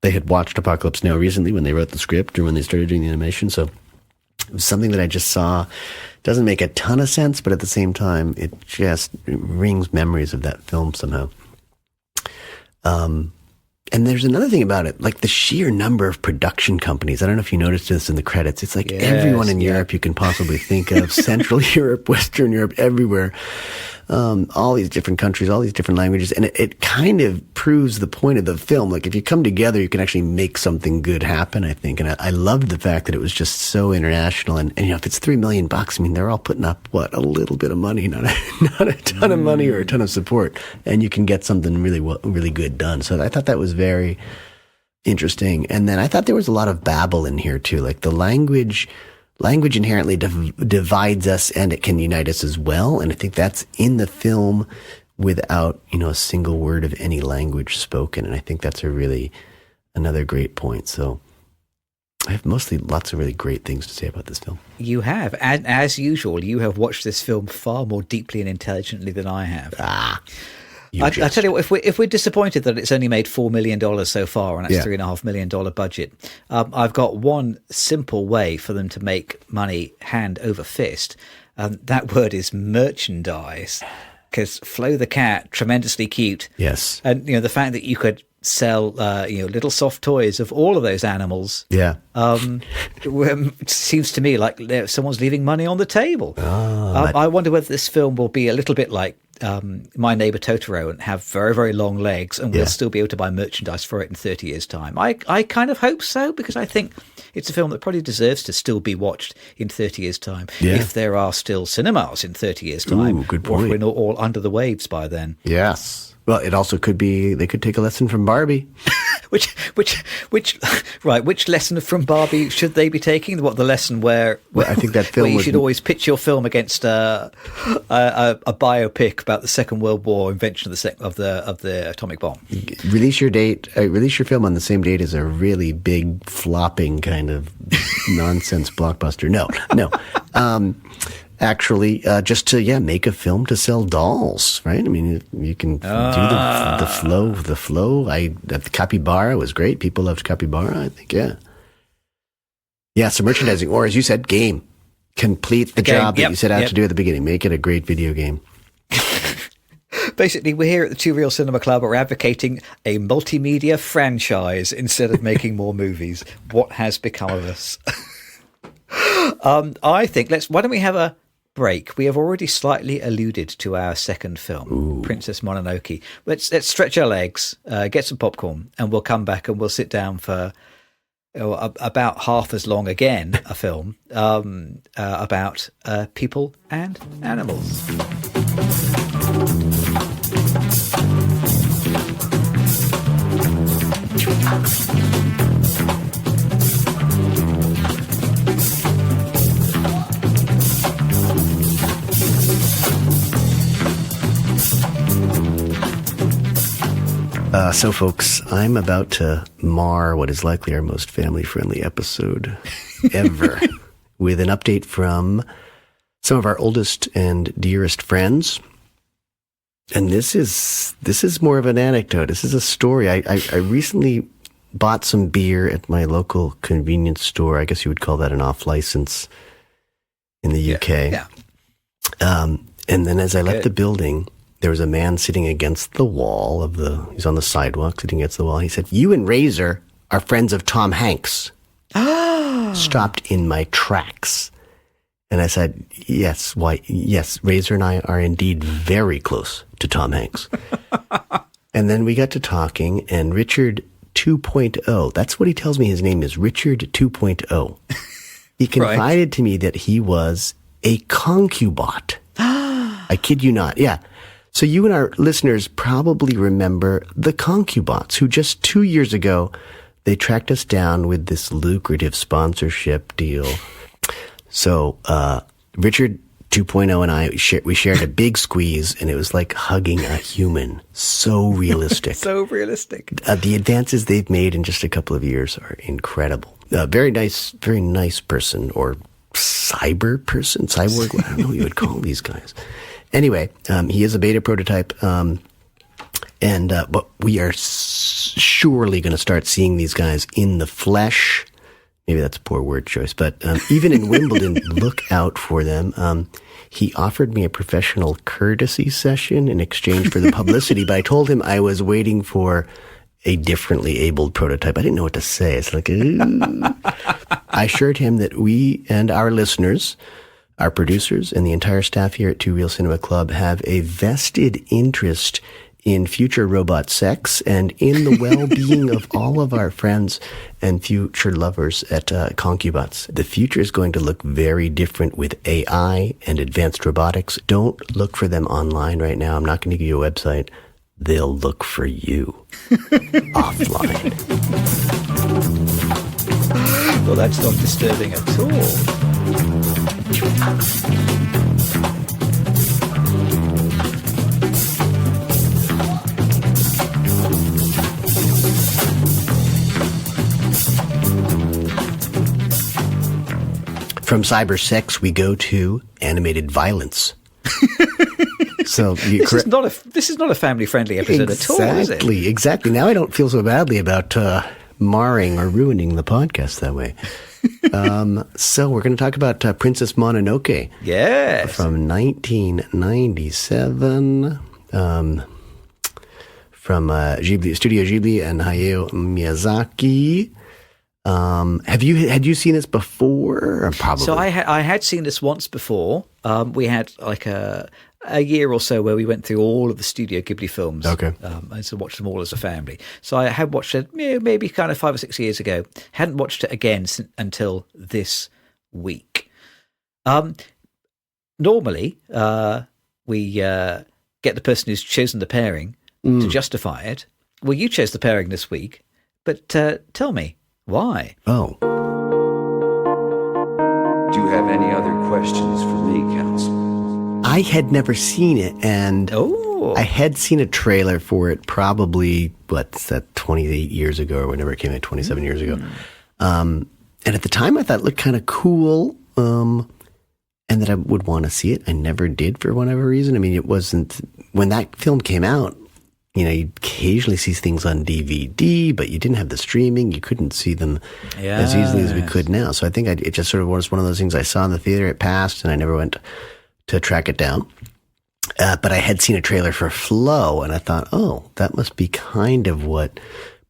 they had watched Apocalypse Now recently when they wrote the script or when they started doing the animation. So it was something that I just saw. Doesn't make a ton of sense, but at the same time, it just rings memories of that film somehow. And there's another thing about it, like the sheer number of production companies. I don't know if you noticed this in the credits. It's like everyone in Europe you can possibly think of, Central Europe, Western Europe, everywhere. All these different countries, all these different languages. And it kind of proves the point of the film. Like if you come together, you can actually make something good happen, I think. And I loved the fact that it was just so international. And if it's $3 million, they're all putting up, a little bit of money, not a ton of money or a ton of support. And you can get something really good done. So I thought that was very interesting. And then I thought there was a lot of babble in here too. Like the language inherently divides us, and it can unite us as well. And I think that's in the film without, a single word of any language spoken. And I think that's another great point. So I have mostly lots of really great things to say about this film. You have. And as usual, you have watched this film far more deeply and intelligently than I have. I tell you what, if we're disappointed that it's only made $4 million so far on its Yeah. $3.5 million budget, I've got one simple way for them to make money hand over fist. That word is merchandise. Because Flo the cat, tremendously cute. Yes. And, the fact that you could sell, little soft toys of all of those animals. Yeah. It seems to me like someone's leaving money on the table. I wonder whether this film will be a little bit like My Neighbor Totoro and have very, very long legs, and we'll still be able to buy merchandise for it in 30 years' time. I kind of hope so, because I think it's a film that probably deserves to still be watched in 30 years' time, if there are still cinemas in 30 years' time. Ooh, good point. Or if we're not all under the waves by then. Yes. Well, it also could be they could take a lesson from Barbie. Which lesson from Barbie should they be taking? What, the lesson where I think that film where you would- should always pitch your film against a biopic about the Second World War invention of the atomic bomb. Release your film on the same date as a really big flopping kind of nonsense blockbuster. No. Actually, just to make a film to sell dolls, right? I mean, you can do the flow. The capybara was great. People loved capybara. I think, so merchandising, or as you said, game. Complete the job that you set out to do at the beginning. Make it a great video game. Basically, we're here at the Two Real Cinema Club. We're advocating a multimedia franchise instead of making more movies. What has become of us? I think why don't we have a break? We have already slightly alluded to our second film, Princess Mononoke. Let's stretch our legs, get some popcorn, and we'll come back and we'll sit down for about half as long again a film about people and animals. So, folks, I'm about to mar what is likely our most family-friendly episode ever with an update from some of our oldest and dearest friends. And this is more of an anecdote. This is a story. I recently bought some beer at my local convenience store. I guess you would call that an off-license in the UK. Yeah. And then as I left the building, there was a man sitting against the wall he's on the sidewalk sitting against the wall. He said, "You and Razor are friends of Tom Hanks." Stopped in my tracks. And I said, yes, why? Yes, Razor and I are indeed very close to Tom Hanks. And then we got to talking, and Richard 2.0, that's what he tells me his name is, Richard 2.0. He confided to me that he was a concubot. I kid you not. Yeah. So you and our listeners probably remember the concubots, who just 2 years ago, they tracked us down with this lucrative sponsorship deal. So Richard 2.0 and I, we shared a big squeeze, and it was like hugging a human. So realistic. So realistic. The advances they've made in just a couple of years are incredible. Very nice person, or cyborg, I don't know what you would call these guys. Anyway, he is a beta prototype, but we are surely going to start seeing these guys in the flesh. Maybe that's a poor word choice, but even in Wimbledon, look out for them. He offered me a professional courtesy session in exchange for the publicity, but I told him I was waiting for a differently abled prototype. I didn't know what to say. It's like, I assured him that we and our listeners, our producers, and the entire staff here at Two Real Cinema Club have a vested interest in future robot sex and in the well-being of all of our friends and future lovers at Concubots. The future is going to look very different with AI and advanced robotics. Don't look for them online right now. I'm not going to give you a website. They'll look for you offline. Well, that's not disturbing at all. From cyber sex, we go to animated violence. So this is not a family-friendly episode at all, is it? Exactly. Now I don't feel so badly about marring or ruining the podcast that way. So we're going to talk about Princess Mononoke. Yes. From 1997. From Ghibli, Studio Ghibli and Hayao Miyazaki. Had you seen this before? Or probably. So I had seen this once before. We had like a year or so where we went through all of the Studio Ghibli films. Okay. And so watched them all as a family. So I had watched it maybe kind of 5 or 6 years ago. Hadn't watched it again until this week. Normally, we get the person who's chosen the pairing to justify it. Well, you chose the pairing this week, but tell me, why? Oh. Do you have any other questions for me, Counsel? I had never seen it, and I had seen a trailer for it probably, 28 years ago or whenever it came out, 27 years ago. And at the time, I thought it looked kind of cool, and that I would want to see it. I never did for whatever reason. I mean, it wasn't, when that film came out, you'd occasionally see things on DVD, but you didn't have the streaming. You couldn't see them as easily as we could now. So I think it just sort of was one of those things I saw in the theater. It passed, and I never went to track it down. But I had seen a trailer for Flow, and I thought, oh, that must be kind of what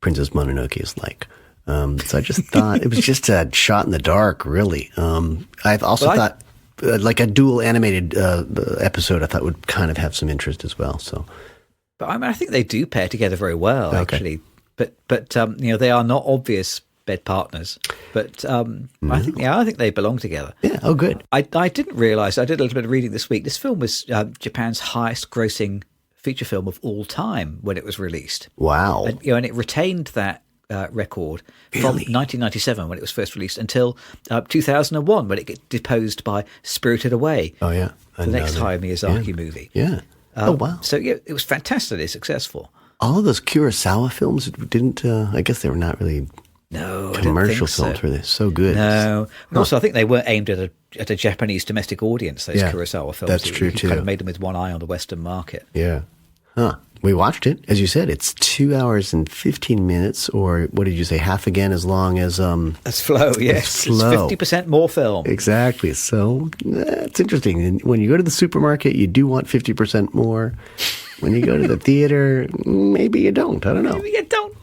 Princess Mononoke is like. So I just thought it was just a shot in the dark, really. I've also thought like a dual animated episode I thought would kind of have some interest as well. So. But I mean, I think they do pair together very well, actually. But they are not obvious bed partners. But I think they belong together. Yeah. Oh, good. I didn't realize. I did a little bit of reading this week. This film was Japan's highest-grossing feature film of all time when it was released. Wow. And it retained that record from 1997 when it was first released until 2001 when it got deposed by Spirited Away. Oh yeah, the next Hayao Miyazaki movie. Yeah. Oh, wow. So, yeah, it was fantastically successful. All of those Kurosawa films didn't, I guess they were not really commercial films, were they? So good. No. And also, I think they weren't aimed at a Japanese domestic audience, those Kurosawa films. That's true, too. Kind of made them with one eye on the Western market. Yeah. Huh. We watched it. As you said, it's 2 hours and 15 minutes, or what did you say, half again as long as... That's Flow, yes. Flow. It's 50% more film. Exactly. So it's interesting. And when you go to the supermarket, you do want 50% more. When you go to the theater, maybe you don't. I don't know. Maybe you don't.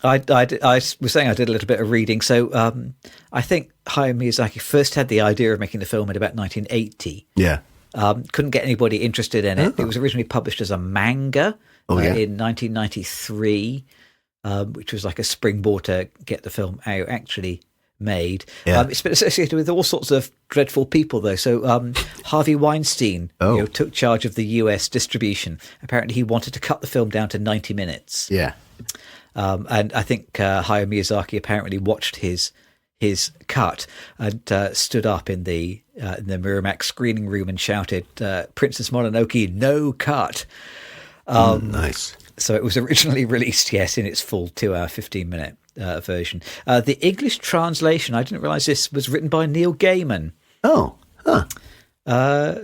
I was saying I did a little bit of reading. So I think Hayao Miyazaki first had the idea of making the film in about 1980. Yeah. Couldn't get anybody interested in it. It was originally published as a manga in 1993, which was like a springboard to get the film actually made. Yeah. It's been associated with all sorts of dreadful people, though. So Harvey Weinstein took charge of the US distribution. Apparently, he wanted to cut the film down to 90 minutes. Yeah. And I think Hayao Miyazaki apparently watched his cut and stood up in the Miramax screening room and shouted, "Princess Mononoke, no cut." Nice. So it was originally released, yes, in its full 2 hour, 15-minute version. The English translation, I didn't realize this, was written by Neil Gaiman. Oh, huh.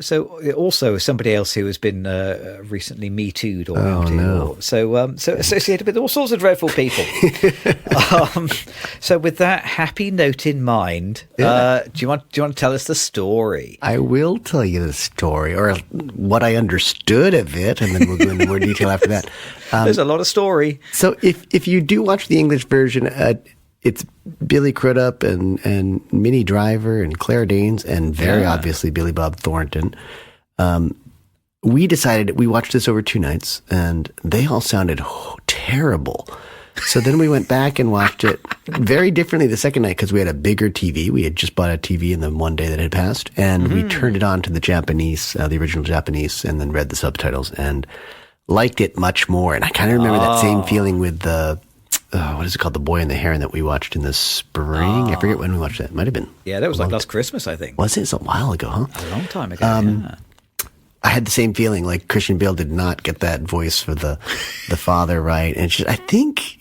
So also somebody else who has been recently Me Too'd or outed. No. So associated with all sorts of dreadful people. So with that happy note in mind, do you want to tell us the story? I will tell you the story, or what I understood of it, and then we'll go into more detail after that. There's a lot of story. So if you do watch the English version, it's Billy Crudup and Minnie Driver and Claire Danes and very obviously Billy Bob Thornton. We decided, we watched this over 2 nights, and they all sounded terrible. So then we went back and watched it very differently the second night because we had a bigger TV. We had just bought a TV in the one day that had passed, and we turned it on to the Japanese, the original Japanese, and then read the subtitles and liked it much more. And I kind of remember that same feeling with the... what is it called? The Boy and the Heron that we watched in the spring. I forget when we watched that. It might have been. Yeah, that was like last Christmas, I think. Was it? It's a while ago, huh? A long time ago, yeah. I had the same feeling. Like Christian Bale did not get that voice for the father right. And it's just, I think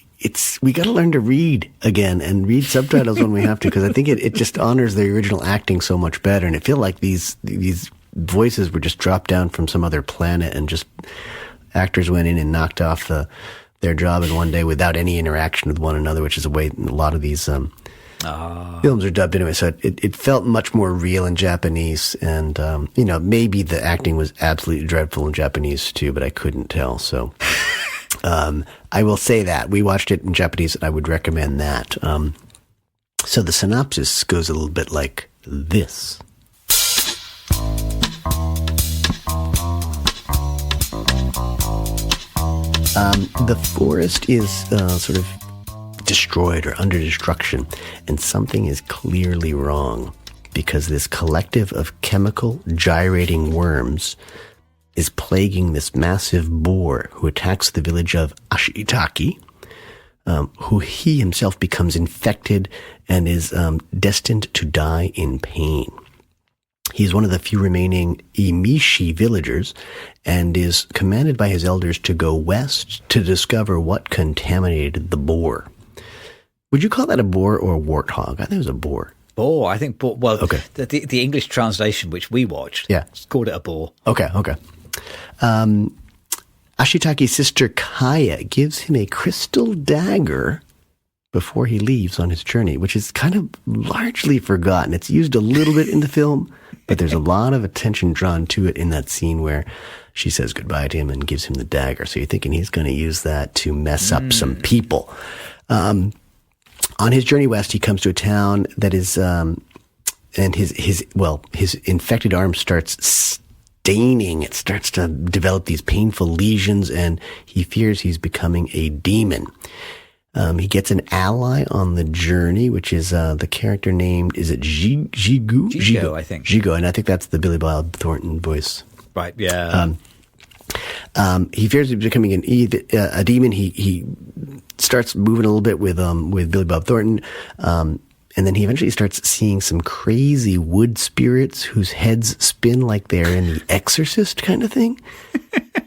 we got to learn to read again and read subtitles when we have to, because I think it just honors the original acting so much better. And it feels like these voices were just dropped down from some other planet, and just actors went in and knocked off their job in one day without any interaction with one another, which is the way a lot of these films are dubbed anyway. So it felt much more real in Japanese, and maybe the acting was absolutely dreadful in Japanese too, but I couldn't tell. So I will say that we watched it in Japanese, and I would recommend that. So the synopsis goes a little bit like this. The forest is sort of destroyed or under destruction, and something is clearly wrong, because this collective of chemical gyrating worms is plaguing this massive boar who attacks the village of Ashitaki, who he himself becomes infected and is destined to die in pain. He's one of the few remaining Imishi villagers and is commanded by his elders to go west to discover what contaminated the boar. Would you call that a boar or a warthog? I think it was a boar. Boar, I think boar. Well, okay. The English translation, which we watched, called it a boar. Okay. Ashitaki's sister Kaya gives him a crystal dagger before he leaves on his journey, which is kind of largely forgotten. It's used a little bit in the film, but there's a lot of attention drawn to it in that scene where she says goodbye to him and gives him the dagger. So you're thinking he's going to use that to mess up some people. On his journey west, he comes to a town that is, and his infected arm starts staining. It starts to develop these painful lesions, and he fears he's becoming a demon. He gets an ally on the journey, which is the character named, is it Jigo? Jigo, I think. Jigo, and I think that's the Billy Bob Thornton voice. Right, yeah. He fears he's becoming a demon. He starts moving a little bit with Billy Bob Thornton, and then he eventually starts seeing some crazy wood spirits whose heads spin like they're in The Exorcist kind of thing.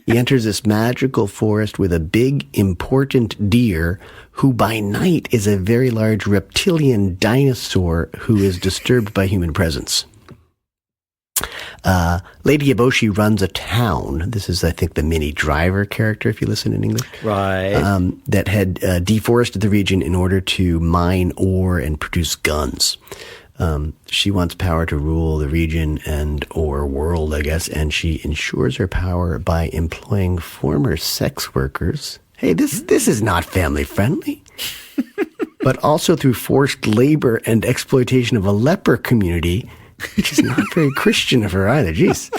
He enters this magical forest with a big, important deer who by night is a very large reptilian dinosaur who is disturbed by human presence. Lady Eboshi runs a town. This is, I think, the Minnie Driver character, if you listen in English. Right. That had deforested the region in order to mine ore and produce guns. She wants power to rule the region or world, I guess, and she ensures her power by employing former sex workers. Hey, this is not family friendly. But also through forced labor and exploitation of a leper community, which is not very Christian of her either. Jeez.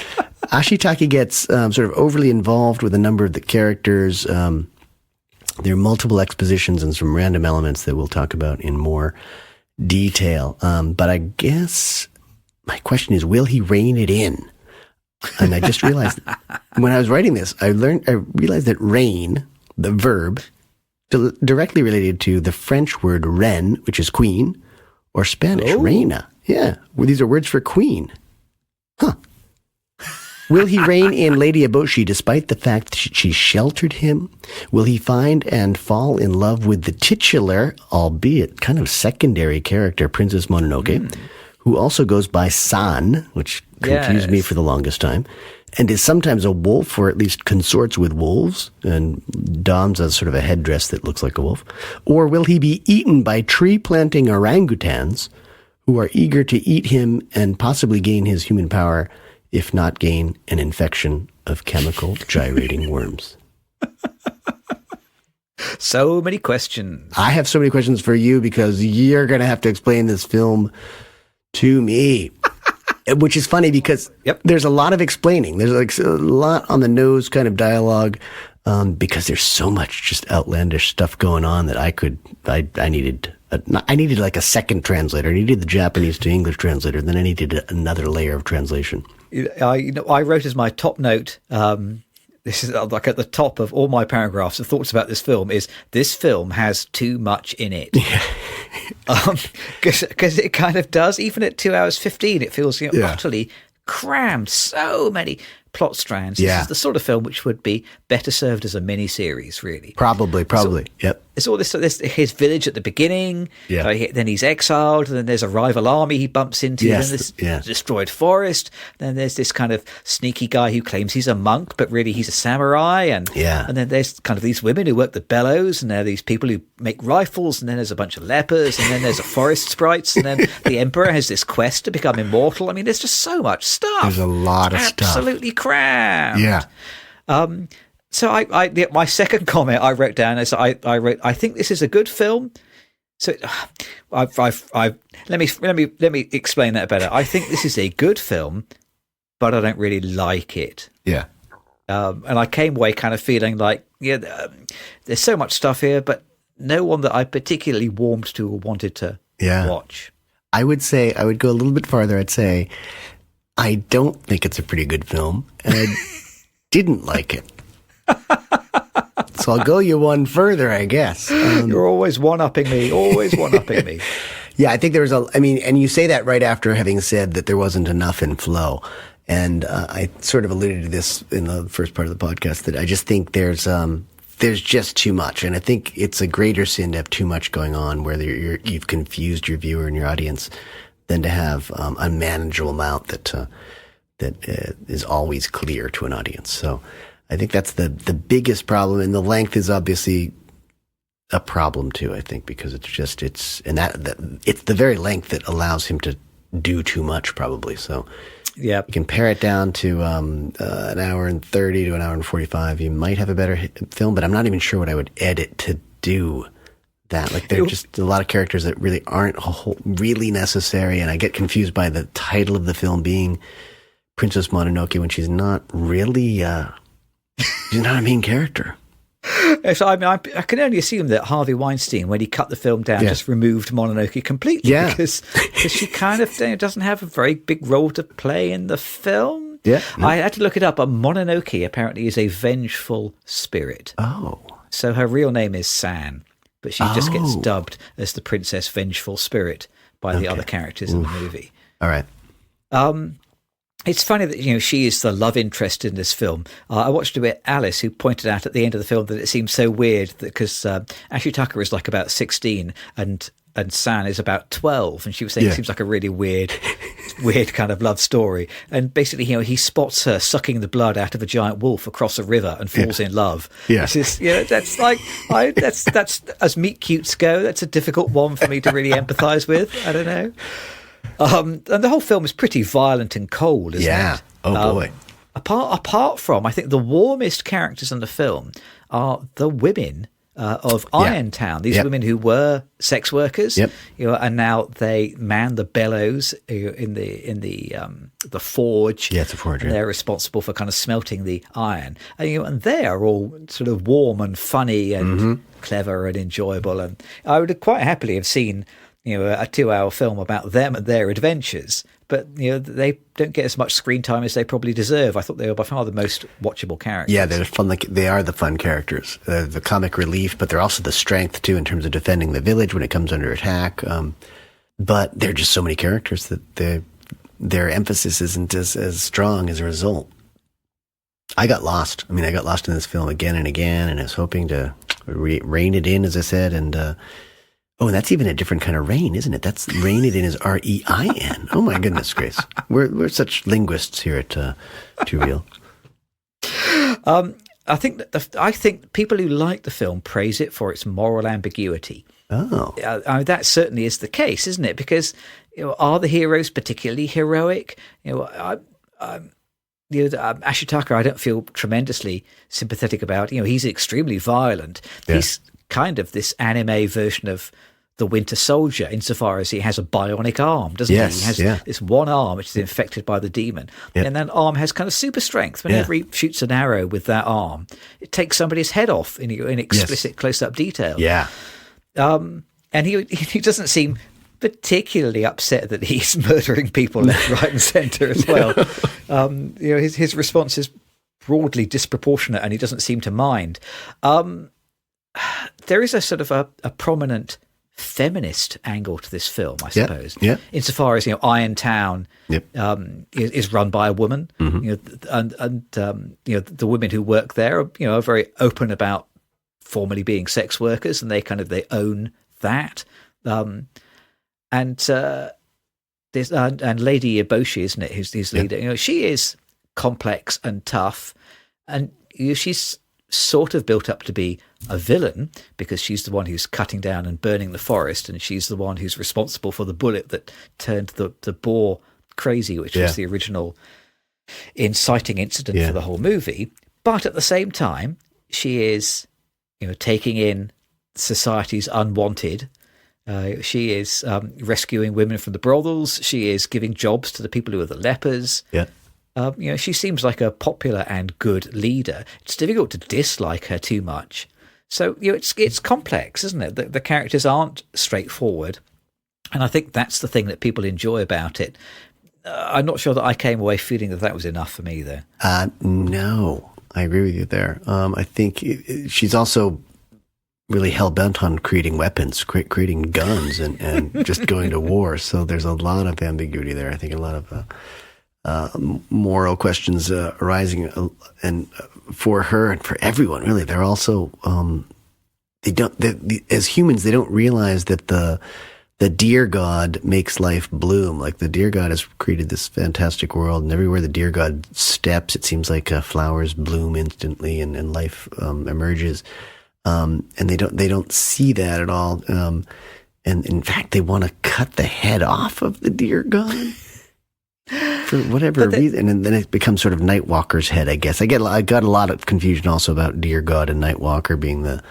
Ashitaki gets sort of overly involved with a number of the characters. There are multiple expositions and some random elements that we'll talk about in more detail. But I guess my question is, will he rein it in? And I just realized when I was writing this, I realized that reign, the verb, directly related to the French word reine, which is queen, or Spanish, reina. Yeah, well, these are words for queen. Huh. Will he rein in Lady Eboshi despite the fact that she sheltered him? Will he find and fall in love with the titular, albeit kind of secondary character, Princess Mononoke, who also goes by San, which confused me for the longest time, and is sometimes a wolf, or at least consorts with wolves, and dons a sort of a headdress that looks like a wolf? Or will he be eaten by tree-planting orangutans who are eager to eat him and possibly gain his human power, if not gain an infection of chemical gyrating worms? So many questions. I have so many questions for you because you're going to have to explain this film to me. Which is funny because there's a lot of explaining. There's like a lot on the nose kind of dialogue because there's so much just outlandish stuff going on that I needed like a second translator. I needed the Japanese to English translator. Then I needed another layer of translation. I wrote as my top note, this is like at the top of all my paragraphs of thoughts about this film, is this film has too much in it. Because it kind of does. Even at 2 hours 15, it feels utterly crammed. So many plot strands. Yeah. This is the sort of film which would be better served as a mini-series, really. Probably. Yep. It's all this his village at the beginning. Yeah. Then he's exiled. And then there's a rival army he bumps into. Yes, Then this destroyed forest. Then there's this kind of sneaky guy who claims he's a monk, but really he's a samurai. And then there's kind of these women who work the bellows, and there are these people who make rifles. And then there's a bunch of lepers, and then there's a forest sprites, and then the emperor has this quest to become immortal. I mean, there's just so much stuff. There's a lot of stuff. Absolutely crammed. Yeah. So my second comment I wrote down is I wrote, I think this is a good film. So let me explain that better. I think this is a good film, but I don't really like it. Yeah. And I came away kind of feeling like, there's so much stuff here, but no one that I particularly warmed to or wanted to watch. I would say, I would go a little bit farther. I'd say, I don't think it's a pretty good film, and I didn't like it. So I'll go you one further, I guess. You're always one-upping me, Yeah, I think there was and you say that right after having said that there wasn't enough in flow. And I sort of alluded to this in the first part of the podcast, that I just think there's just too much. And I think it's a greater sin to have too much going on where you've confused your viewer and your audience than to have a unmanageable amount that is always clear to an audience. So I think that's the biggest problem. And the length is obviously a problem too, I think, because it's the very length that allows him to do too much, probably. So yeah, you can pare it down to an hour and 30 to an hour and 45. You might have a better film, but I'm not even sure what I would edit to do that. Like, there are just a lot of characters that really aren't really necessary, and I get confused by the title of the film being Princess Mononoke when she's not really she's not a main character. So I can only assume that Harvey Weinstein, when he cut the film down, just removed Mononoke completely, because she kind of doesn't have a very big role to play in the film. Yeah, I had to look it up, but Mononoke apparently is a vengeful spirit. Oh. So her real name is San, but she just gets dubbed as the Princess Vengeful Spirit by the other characters in the movie. All right. It's funny that, she is the love interest in this film. I watched it with Alice, who pointed out at the end of the film that it seems so weird because Ashley Tucker is like about 16 and San is about 12. And she was saying it seems like a really weird kind of love story. And basically, he spots her sucking the blood out of a giant wolf across a river and falls in love. Yeah. Which is, that's like, that's as meet cutes go. That's a difficult one for me to really empathize with. I don't know. And the whole film is pretty violent and cold, isn't it? Yeah. Oh, boy. Apart from, I think the warmest characters in the film are the women of Irontown. These women who were sex workers, and now they man the bellows in the forge. Yeah, it's a forge. They're responsible for kind of smelting the iron, and they are all sort of warm and funny and clever and enjoyable. And I would quite happily have seen a 2-hour film about them and their adventures, but they don't get as much screen time as they probably deserve. I thought they were by far the most watchable characters. Yeah, they're fun. They are the fun characters, the comic relief, but they're also the strength too in terms of defending the village when it comes under attack. But there are just so many characters that their emphasis isn't as strong as a result. I got lost. I got lost in this film again and again, and I was hoping to rein it in, as I said, and and that's even a different kind of rain, isn't it? That's rein it in as R-E-I-N. Oh my goodness, Grace. We're such linguists here at Too Real. I think people who like the film praise it for its moral ambiguity. Oh, that certainly is the case, isn't it? Because are the heroes particularly heroic? Ashley Tucker, I don't feel tremendously sympathetic about. He's extremely violent. Yeah. He's kind of this anime version of the Winter Soldier insofar as he has a bionic arm, doesn't he? He has this one arm which is infected by the demon. Yep. And that arm has kind of super strength. Whenever he shoots an arrow with that arm, it takes somebody's head off in explicit close-up detail. Yeah. And he doesn't seem particularly upset that he's murdering people left, right and centre as well. His response is broadly disproportionate and he doesn't seem to mind. There is a sort of a prominent feminist angle to this film, I suppose. Yeah. Insofar as Iron Town Yep. is run by a woman, and the women who work there are very open about formerly being sex workers, and they own that. And Lady Eboshi, isn't it, who's leader? She is complex and tough, and she's sort of built up to be a villain because she's the one who's cutting down and burning the forest, and she's the one who's responsible for the bullet that turned the boar crazy, which was the original inciting incident for the whole movie. But at the same time, she is taking in society's unwanted. She is rescuing women from the brothels. She is giving jobs to the people who are the lepers. Yeah. She seems like a popular and good leader. It's difficult to dislike her too much. So it's complex, isn't it? The characters aren't straightforward, and I think that's the thing that people enjoy about it. I'm not sure that I came away feeling that was enough for me, though. No, I agree with you there. I think she's also really hell-bent on creating weapons, creating guns, and just going to war. So there's a lot of ambiguity there. I think a lot of moral questions arising, and for her and for everyone, really. They're also as humans, they don't realize that the deer god makes life bloom. Like, the deer god has created this fantastic world, and everywhere the deer god steps, it seems like flowers bloom instantly, and life emerges. And they don't see that at all. And in fact, they want to cut the head off of the deer god for whatever reason. And then it becomes sort of Nightwalker's head, I guess. I got a lot of confusion also about deer god and Nightwalker being the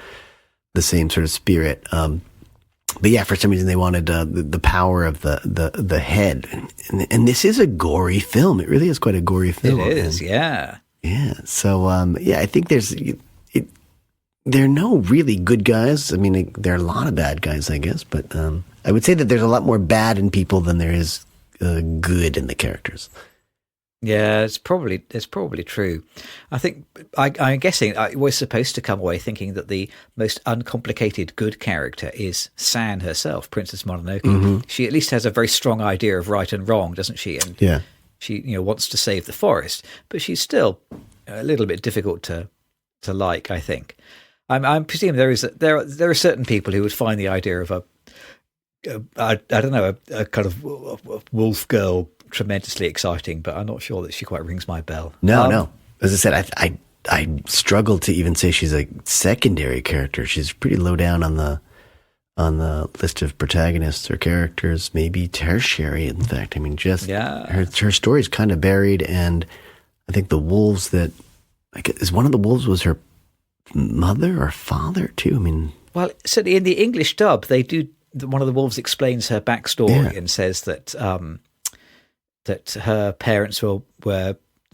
same sort of spirit. But yeah, for some reason they wanted the power of the head. And this is a gory film. It really is quite a gory film. It is, yeah. Yeah. So, I think there are no really good guys. I mean, there are a lot of bad guys, I guess. But I would say that there's a lot more bad in people than there is good in the characters. Yeah, it's probably true. I think I'm guessing I was supposed to come away thinking that the most uncomplicated good character is San herself, Princess Mononoke. Mm-hmm. She at least has a very strong idea of right and wrong, doesn't she? And she wants to save the forest, but she's still a little bit difficult to like, I think. I'm presuming there are certain people who would find the idea of a kind of wolf girl tremendously exciting, but I'm not sure that she quite rings my bell. No. As I said, I struggle to even say she's a secondary character. She's pretty low down on the list of protagonists or characters, maybe tertiary, in fact. I mean, her story's kind of buried, and I think the wolves one of the wolves was her mother or father too. I mean, well, certainly in the English dub, they do. One of the wolves explains her backstory and says that that her parents were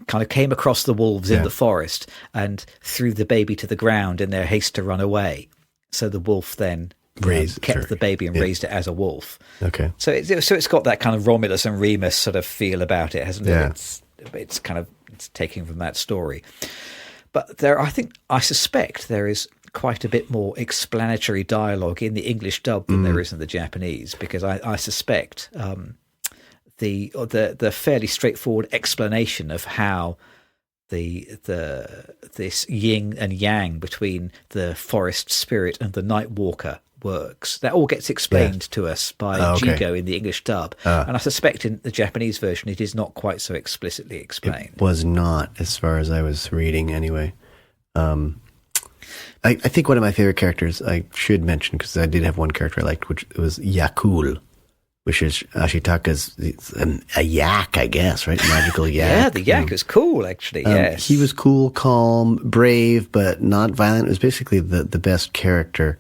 kind of came across the wolves in the forest and threw the baby to the ground in their haste to run away. So the wolf then kept the baby and raised it as a wolf. Okay. So it's got that kind of Romulus and Remus sort of feel about it, hasn't it? It's taking from that story. But I suspect there is quite a bit more explanatory dialogue in the English dub than there is in the Japanese, because I suspect the fairly straightforward explanation of how this yin and yang between the forest spirit and the night walker works. That all gets explained to us by Jigo in the English dub, and I suspect in the Japanese version it is not quite so explicitly explained. It was not, as far as I was reading anyway. I think one of my favorite characters I should mention, because I did have one character I liked, which was Yakul, which is Ashitaka's a yak, I guess, right? Magical yak. Yeah, the yak was cool, actually. Yes, he was cool, calm, brave, but not violent. It was basically the best character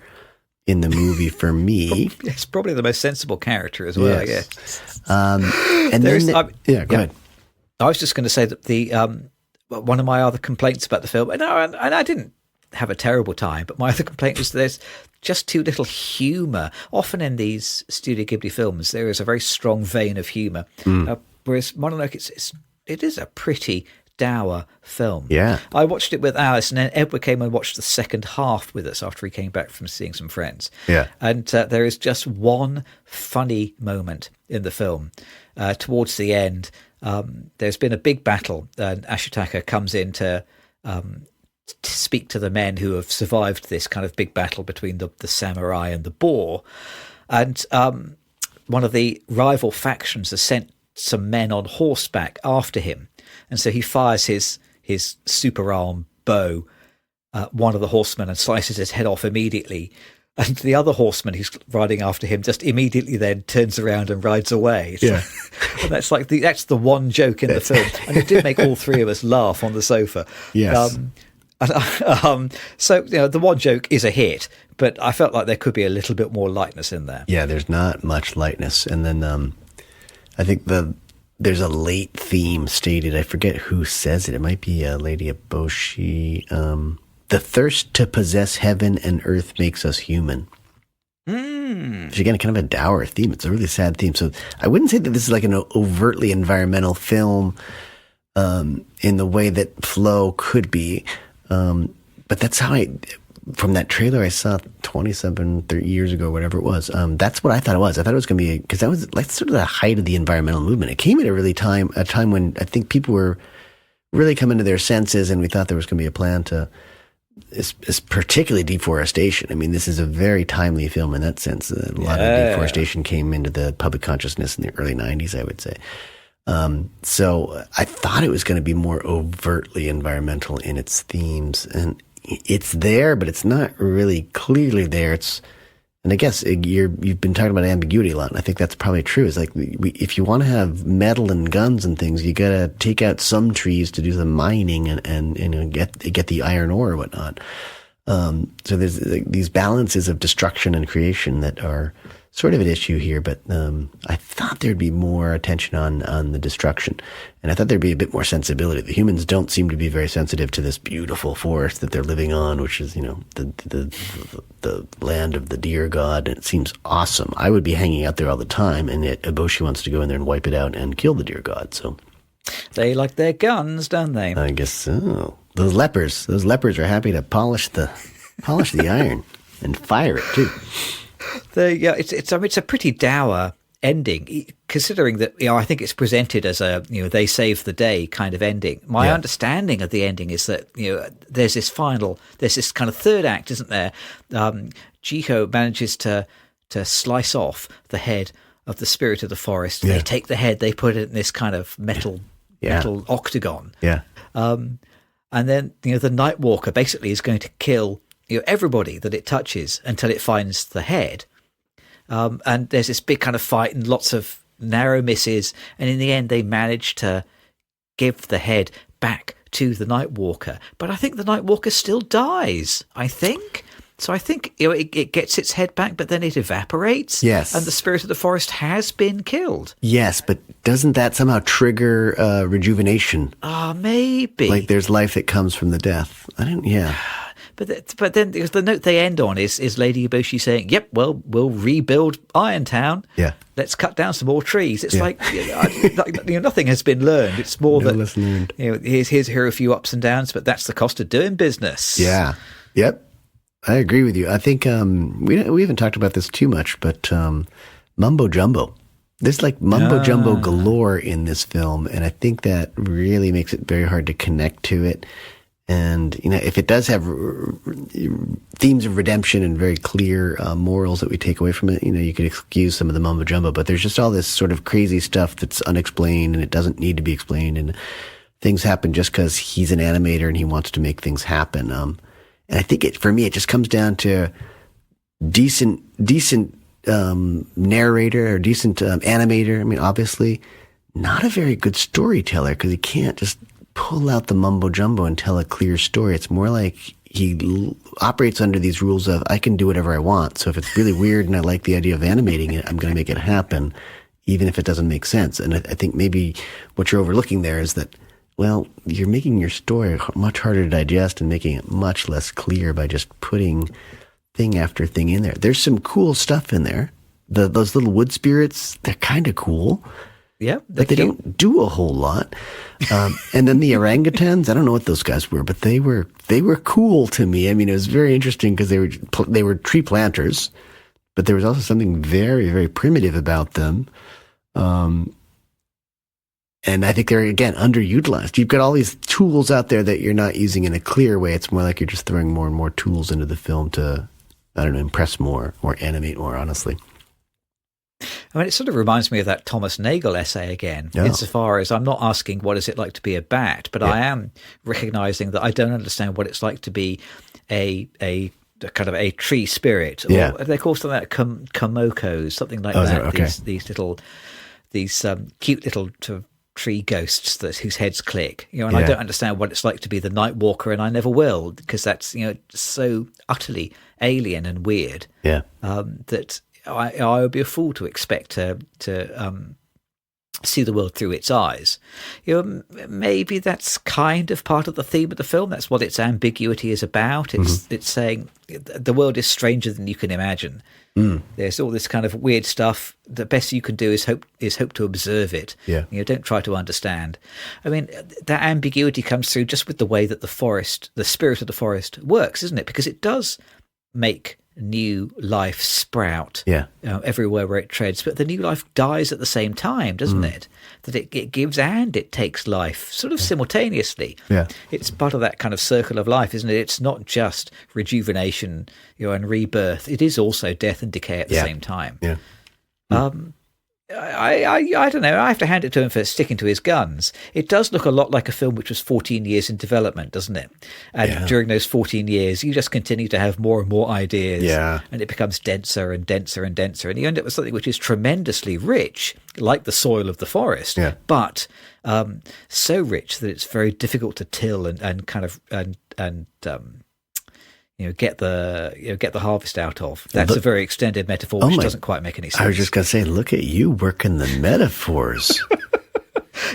in the movie for me. It's probably the most sensible character as well. Yes. And go ahead. I was just going to say that one of my other complaints about the film, and I didn't have a terrible time, but my other complaint was there's just too little humour. Often in these Studio Ghibli films, there is a very strong vein of humour, whereas Mononoke, it is a pretty dour film. Yeah. I watched it with Alice, and then Edward came and watched the second half with us after he came back from seeing some friends. Yeah. And there is just one funny moment in the film. Towards the end, there's been a big battle, and Ashitaka comes in to speak to the men who have survived this kind of big battle between the samurai and the boar. And one of the rival factions has sent some men on horseback after him. And so he fires his super arm bow at one of the horsemen and slices his head off immediately. And the other horseman who's riding after him just immediately then turns around and rides away. Yeah. And that's the one joke in the film. And it did make all three of us laugh on the sofa. Yes. So, the one joke is a hit, but I felt like there could be a little bit more lightness in there. Yeah, there's not much lightness. And then I think there's a late theme stated. I forget who says it. It might be Lady Eboshi. The thirst to possess heaven and earth makes us human. Which again, kind of a dour theme. It's a really sad theme. So I wouldn't say that this is like an overtly environmental film in the way that Flow could be. But that's how from that trailer I saw 27, 30 years ago, whatever it was, that's what I thought it was. I thought it was going to be, because that was like sort of the height of the environmental movement. It came at a time when I think people were really coming to their senses, and we thought there was going to be a plan to, is particularly deforestation. I mean, this is a very timely film in that sense. A lot of deforestation came into the public consciousness in the early 90s, I would say. So I thought it was going to be more overtly environmental in its themes, and it's there, but it's not really clearly there. And I guess you've been talking about ambiguity a lot, and I think that's probably true. It's like if you want to have metal and guns and things, you got to take out some trees to do the mining and get the iron ore or whatnot. So there's these balances of destruction and creation that are sort of an issue here, but I thought there'd be more attention on the destruction, and I thought there'd be a bit more sensibility. The humans don't seem to be very sensitive to this beautiful forest that they're living on, which is, the land of the deer god, and it seems awesome. I would be hanging out there all the time, and yet Eboshi wants to go in there and wipe it out and kill the deer god, so... They like their guns, don't they? I guess so. Those lepers are happy to polish the iron and fire it, too. It's a pretty dour ending, considering that I think it's presented as a they save the day kind of ending. My understanding of the ending is that there's this kind of third act, isn't there? Jiho manages to slice off the head of the spirit of the forest. Yeah. They take the head, they put it in this kind of metal octagon. Yeah. And then the Nightwalker basically is going to kill everybody that it touches until it finds the head. And there's this big kind of fight and lots of narrow misses. And in the end, they manage to give the head back to the Nightwalker. But I think the Nightwalker still dies, I think. So I think it gets its head back, but then it evaporates. Yes. And the spirit of the forest has been killed. Yes, but doesn't that somehow trigger rejuvenation? Maybe. Like there's life that comes from the death. But then the note they end on is Lady Eboshi saying, "Yep, well, we'll rebuild Irontown. Yeah, let's cut down some more trees." It's like nothing has been learned. It's more lesson learned. Here's here are a few ups and downs, but that's the cost of doing business. Yeah. Yep. I agree with you. I think we haven't talked about this too much, but mumbo jumbo. There's like mumbo jumbo galore in this film, and I think that really makes it very hard to connect to it. And, if it does have themes of redemption and very clear morals that we take away from it, you could excuse some of the mumbo jumbo, but there's just all this sort of crazy stuff that's unexplained and it doesn't need to be explained. And things happen just because he's an animator and he wants to make things happen. And I think for me, it just comes down to decent narrator or decent animator. I mean, obviously not a very good storyteller because he can't just pull out the mumbo jumbo and tell a clear story. It's more like he operates under these rules of I can do whatever I want. So if it's really weird and I like the idea of animating it, I'm going to make it happen, even if it doesn't make sense. And I think maybe what you're overlooking there is that, well, you're making your story much harder to digest and making it much less clear by just putting thing after thing in there. There's some cool stuff in there. Those little wood spirits, they're kind of cool. Yeah, but they don't do a whole lot. And then the orangutans, I don't know what those guys were, but they were cool to me. I mean, it was very interesting because they were tree planters, but there was also something very, very primitive about them. And I think they're, again, underutilized. You've got all these tools out there that you're not using in a clear way. It's more like you're just throwing more and more tools into the film to, I don't know, impress more or animate more, honestly. I mean, it sort of reminds me of that Thomas Nagel essay again, insofar as I'm not asking what is it like to be a bat, but I am recognizing that I don't understand what it's like to be a kind of a tree spirit. Or they call something like komokos, something like that. Okay. These cute little sort of tree ghosts whose heads click, and I don't understand what it's like to be the night walker, and I never will, because that's so utterly alien and weird. That I would be a fool to expect to see the world through its eyes. Maybe that's kind of part of the theme of the film. That's what its ambiguity is about. It's saying the world is stranger than you can imagine. There's all this kind of weird stuff. The best you can do is hope to observe it. Don't try to understand. I mean, that ambiguity comes through just with the way that the spirit of the forest works, isn't it? Because it does make new life sprout everywhere where it treads, but the new life dies at the same time, doesn't it? That it gives and it takes life sort of simultaneously. It's part of that kind of circle of life, isn't it? It's not just rejuvenation and rebirth. It is also death and decay at the same time. I don't know. I have to hand it to him for sticking to his guns. It does look a lot like a film which was 14 years in development, doesn't it? And during those 14 years, you just continue to have more and more ideas, and it becomes denser and denser and denser, and you end up with something which is tremendously rich, like the soil of the forest, but so rich that it's very difficult to till and kind of get the harvest out of. That's a very extended metaphor, which doesn't quite make any sense. I was just going to say, look at you working the metaphors.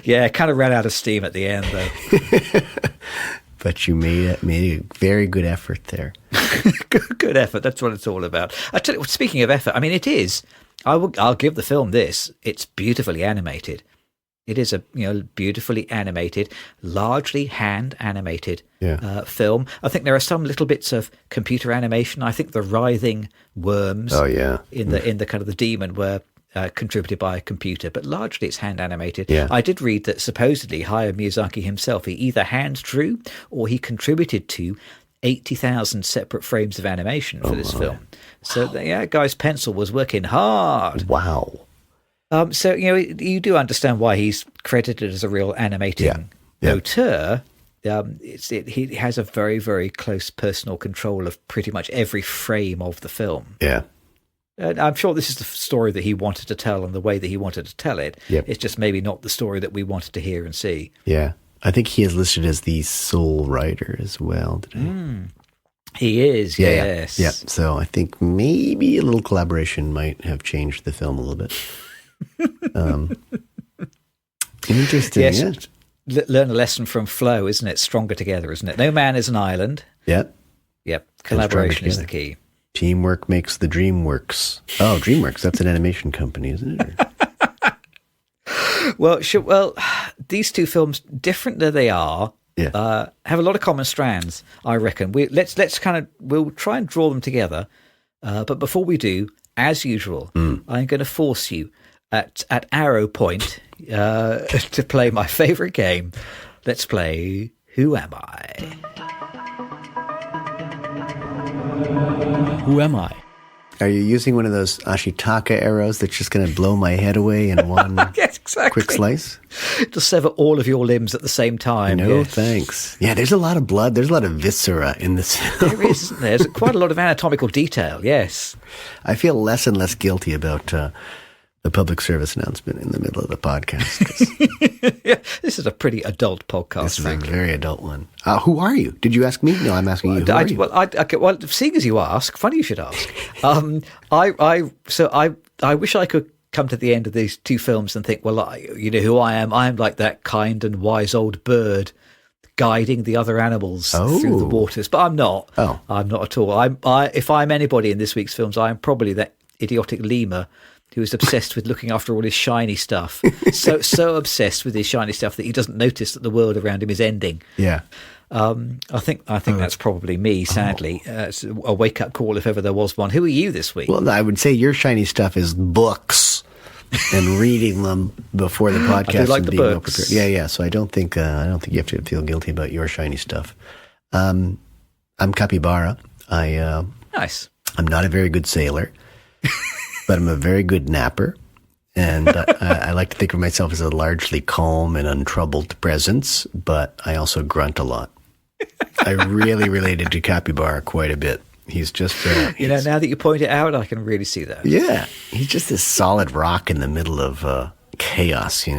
It kind of ran out of steam at the end, though. But you made a very good effort there. Good effort. That's what it's all about. I tell you, speaking of effort, I mean, it is. I'll give the film this. It's beautifully animated. It is a beautifully animated, largely hand animated film. I think there are some little bits of computer animation. I think the writhing worms in the kind of the demon were contributed by a computer, but largely it's hand animated. I did read that supposedly Hayao Miyazaki himself, he either hand drew or he contributed to 80,000 separate frames of animation for this film. So guy's pencil was working hard. Wow. So, you do understand why he's credited as a real animating auteur. He has a very, very close personal control of pretty much every frame of the film. And I'm sure this is the story that he wanted to tell and the way that he wanted to tell it. It's just maybe not the story that we wanted to hear and see. I think he is listed as the sole writer as well today. He is, yes. So I think maybe a little collaboration might have changed the film a little bit. Interesting. Yes. Learn a lesson from Flow, isn't it? Stronger together, isn't it? No man is an island. Yep. Collaboration is the key. Teamwork makes the dream works. Oh, DreamWorks. That's an animation company, isn't it? Well, these two films, different though they are, have a lot of common strands. I reckon. We'll try and draw them together. But before we do, as usual, I'm going to force you at arrow point to play my favorite game. Let's play Who Am I? Who am I? Are you using one of those Ashitaka arrows that's just going to blow my head away in one quick slice? To sever all of your limbs at the same time. No, thanks. Yeah, there's a lot of blood. There's a lot of viscera in this film. There is, isn't there? There's quite a lot of anatomical detail, yes. I feel less and less guilty about the public service announcement in the middle of the podcast. This is a pretty adult podcast. This is a very adult one. Who are you? Did you ask me? No, I'm asking you. Who are you? Well, seeing as you ask, funny you should ask. I wish I could come to the end of these two films and think, well, you know who I am. I am like that kind and wise old bird guiding the other animals through the waters. But I'm not. I'm not at all. If I'm anybody in this week's films, I'm probably that idiotic lemur who is obsessed with looking after all his shiny stuff. So obsessed with his shiny stuff that he doesn't notice that the world around him is ending. Yeah. I think that's probably me, sadly. It's a wake-up call if ever there was one. Who are you this week? Well, I would say your shiny stuff is books and reading them before the podcast. I do like and the being well books. prepared. Yeah. So I don't think you have to feel guilty about your shiny stuff. I'm Capybara. Nice. I'm not a very good sailor, but I'm a very good napper. And I like to think of myself as a largely calm and untroubled presence, but I also grunt a lot. I really related to Capybara quite a bit. He's just... now that you point it out, I can really see that. Yeah. He's just this solid rock in the middle of chaos, He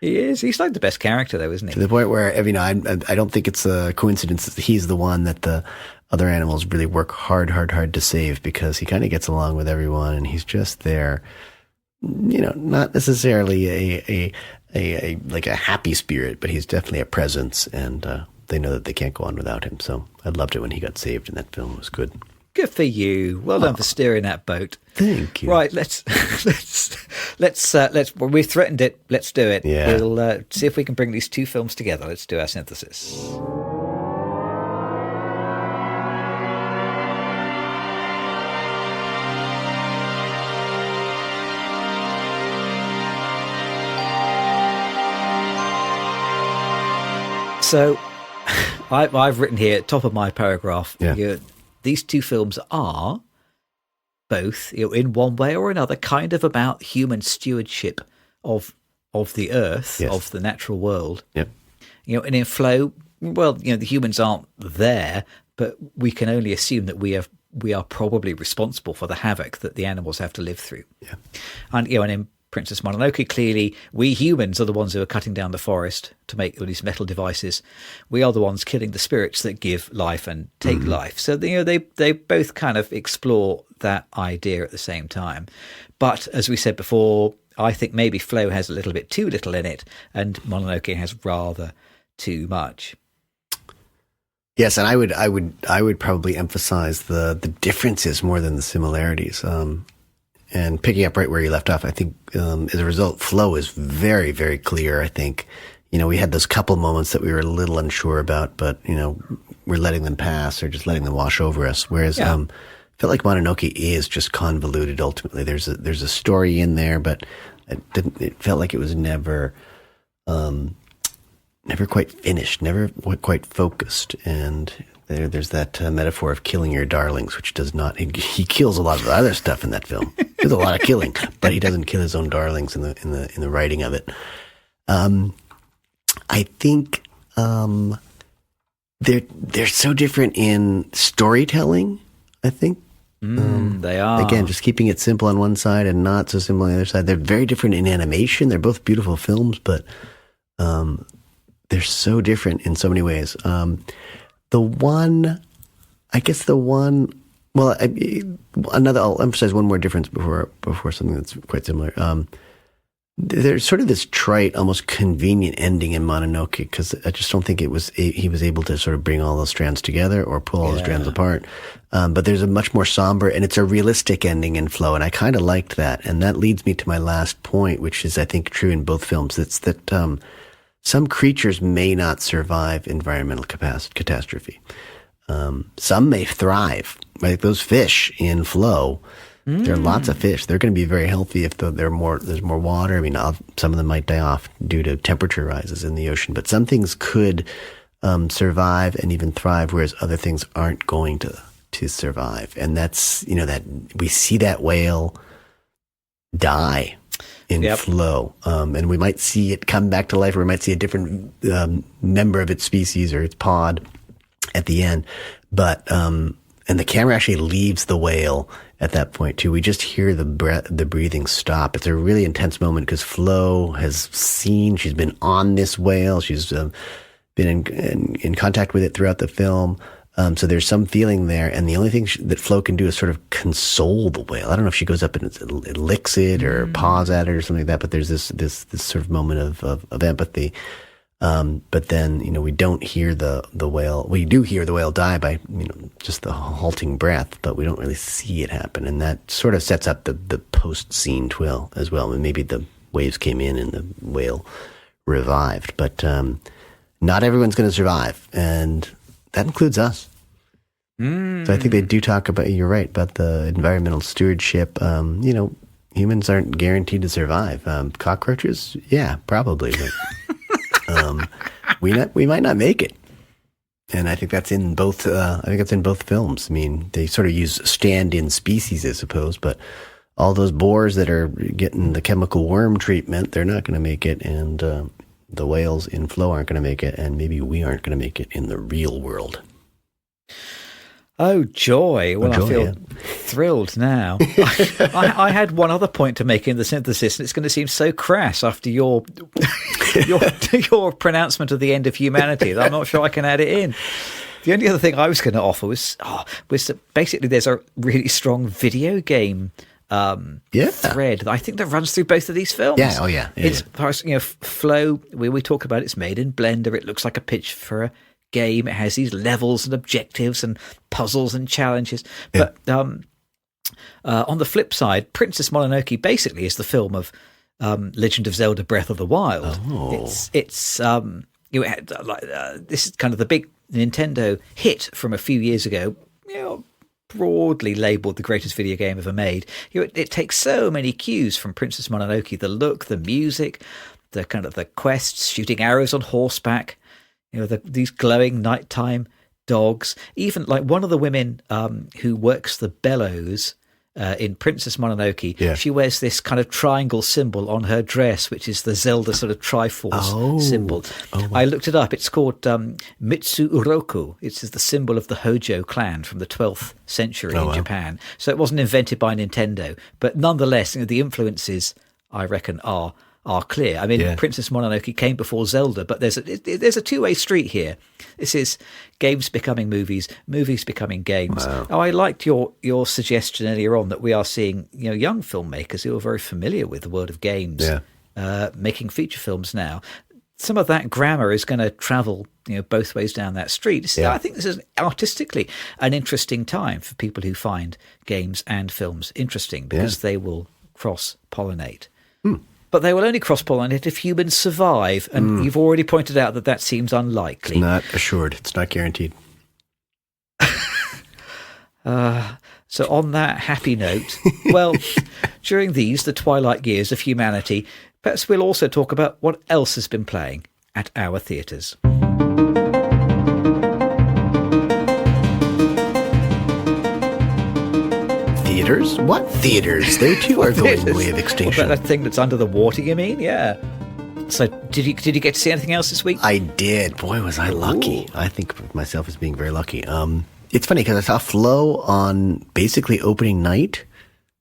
is. He's like the best character, though, isn't he? To the point where, I don't think it's a coincidence that he's the one that the other animals really work hard to save, because he kind of gets along with everyone, and he's just there, not necessarily a like a happy spirit, but he's definitely a presence, and they know that they can't go on without him. So I loved it when he got saved in that film. It was good. Good for you. Well done for steering that boat. Thank you. Right, let's well, we threatened it. Let's do it. Yeah. We'll see if we can bring these two films together. Let's do our synthesis. So I've written here, top of my paragraph, these two films are both, in one way or another, kind of about human stewardship of the earth, of the natural world. Yep. And in Flow, the humans aren't there, but we can only assume that we are probably responsible for the havoc that the animals have to live through. Yeah. And in Princess Mononoke, clearly we humans are the ones who are cutting down the forest to make all these metal devices. We are the ones killing the spirits that give life and take life. So they both kind of explore that idea at the same time. But as we said before, I think maybe Flow has a little bit too little in it, and Mononoke has rather too much. Yes, and I would probably emphasize the differences more than the similarities. And picking up right where you left off, I think as a result, Flow is very, very clear. I think, we had those couple moments that we were a little unsure about, but, we're letting them pass or just letting them wash over us. Whereas I felt like Mononoke is just convoluted ultimately. There's a story in there, but it felt like it was never quite finished, never quite focused. And there's that metaphor of killing your darlings, which does not. He kills a lot of the other stuff in that film. There's a lot of killing, but he doesn't kill his own darlings in the writing of it. I think they're so different in storytelling. I think they are, again, just keeping it simple on one side and not so simple on the other side. They're very different in animation. They're both beautiful films, but they're so different in so many ways. I'll emphasize one more difference before something that's quite similar. There's sort of this trite, almost convenient ending in Mononoke, because I just don't think he was able to sort of bring all those strands together or pull all the strands apart. But there's a much more somber, and it's a realistic ending in Flow, and I kind of liked that. And that leads me to my last point, which is, I think, true in both films. It's that some creatures may not survive environmental catastrophe. Some may thrive, like those fish in Flow. There are lots of fish. They're going to be very healthy if there's more water. I mean, some of them might die off due to temperature rises in the ocean, but some things could survive and even thrive, whereas other things aren't going to survive. And that's, that we see that whale die in Flow. And we might see it come back to life, or we might see a different member of its species or its pod at the end. But and the camera actually leaves the whale at that point too. We just hear the breathing stop. It's a really intense moment because Flo she's been on this whale. She's been in contact with it throughout the film. So there's some feeling there. And the only thing that Flo can do is sort of console the whale. I don't know if she goes up and it licks it or paws at it or something like that, but there's this sort of moment of empathy. But then, we don't hear the whale. We do hear the whale die by, just the halting breath, but we don't really see it happen. And that sort of sets up the post-scene twill as well. And maybe the waves came in and the whale revived. But not everyone's going to survive. And that includes us. So I think they do talk about, you're right, about the environmental stewardship. Humans aren't guaranteed to survive. Cockroaches, yeah, probably. But we might not make it. And I think that's in both. I think that's in both films. I mean, they sort of use stand-in species, I suppose, but all those boars that are getting the chemical worm treatment, they're not going to make it, and the whales in Flow aren't going to make it, and maybe we aren't going to make it in the real world. Oh, joy. Well, I feel thrilled now. I had one other point to make in the synthesis, and it's going to seem so crass after your pronouncement of the end of humanity that I'm not sure I can add it in. The only other thing I was going to offer was that basically there's a really strong video game thread that I think that runs through both of these films. Yeah, oh yeah. It's Flow, we talk about it's made in Blender. It looks like a pitch for a game. It has these levels and objectives and puzzles and challenges. Yeah. But on the flip side, Princess Mononoke basically is the film of Legend of Zelda: Breath of the Wild. Oh. This is kind of the big Nintendo hit from a few years ago. Broadly labelled the greatest video game ever made. It takes so many cues from Princess Mononoke: the look, the music, the kind of the quests, shooting arrows on horseback. These glowing nighttime dogs. Even like one of the women who works the bellows in Princess Mononoke, she wears this kind of triangle symbol on her dress, which is the Zelda sort of Triforce symbol. Oh. I looked it up. It's called Mitsu Uroku. It's the symbol of the Hojo clan from the 12th century in Japan. So it wasn't invented by Nintendo, but nonetheless, the influences, I reckon, are clear. I mean, Princess Mononoke came before Zelda, but there's a two-way street here. This is games becoming movies, movies becoming games. Wow. Oh, I liked your suggestion earlier on that we are seeing young filmmakers who are very familiar with the world of games making feature films now. Some of that grammar is going to travel both ways down that street. I think this is artistically an interesting time for people who find games and films interesting because they will cross-pollinate. But they will only cross-pollinate if humans survive, and you've already pointed out that seems unlikely. It's not assured. It's not guaranteed. So on that happy note, well, during the twilight years of humanity, perhaps we'll also talk about what else has been playing at our theatres. Theaters? What theaters? They too are going the way of extinction. That thing that's under the water, you mean? Yeah. So did you get to see anything else this week? I did. Boy, was I lucky. I think of myself as being very lucky. It's funny because I saw Flow on basically opening night.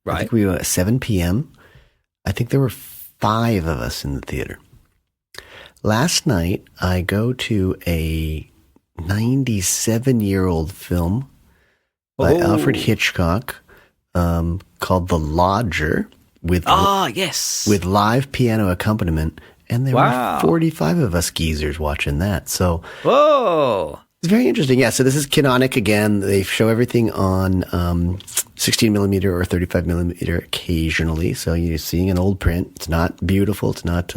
Right. I think we were at 7 p.m. I think there were 5 of us in the theater. Last night, I go to a 97-year-old film by Alfred Hitchcock called The Lodger with live piano accompaniment, and there were 45 of us geezers watching that. So it's very interesting. Yeah, so this is canonic again. They show everything on 16 millimeter or 35 millimeter occasionally. So you're seeing an old print. It's not beautiful. It's not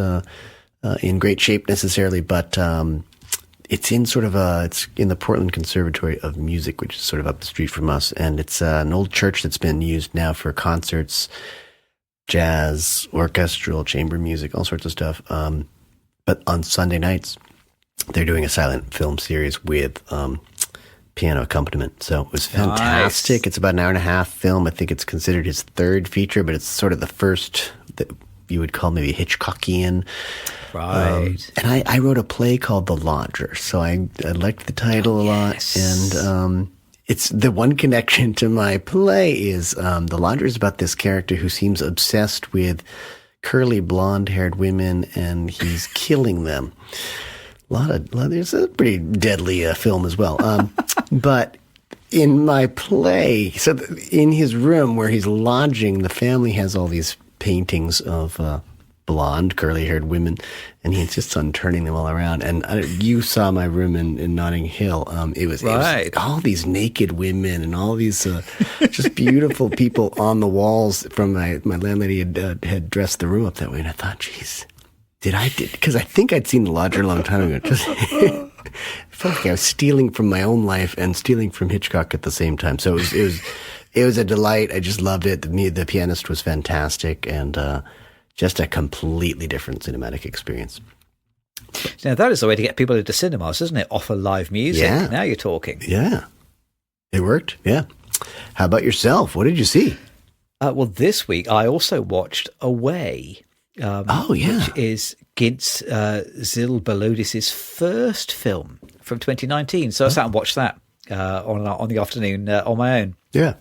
in great shape necessarily, but it's in it's in the Portland Conservatory of Music, which is sort of up the street from us. And it's an old church that's been used now for concerts, jazz, orchestral, chamber music, all sorts of stuff. But on Sunday nights, they're doing a silent film series with piano accompaniment. So it was fantastic. Nice. It's about an hour and a half film. I think it's considered his third feature, but it's sort of the first that you would call maybe Hitchcockian. Right. And I wrote a play called The Lodger, so I liked the title a lot. And it's the one connection to my play is The Lodger is about this character who seems obsessed with curly blonde-haired women, and he's killing them. There's a pretty deadly film as well. But in my play, so in his room where he's lodging, the family has all these paintings of blonde, curly-haired women, and he insists on turning them all around. And you saw my room in Notting Hill. It was all these naked women and all these just beautiful people on the walls. From my landlady had dressed the room up that way, and I thought, geez, because I think I'd seen The Lodger a long time ago. I felt like I was stealing from my own life and stealing from Hitchcock at the same time. So it was a delight. I just loved it. The pianist was fantastic, and just a completely different cinematic experience. Now, that is the way to get people into cinemas, isn't it? Offer live music. Yeah. Now you're talking. Yeah. It worked. Yeah. How about yourself? What did you see? Well, this week I also watched Away. Which is Gintz Zilbalodis' first film from 2019. So I sat and watched that on the afternoon on my own. Yeah.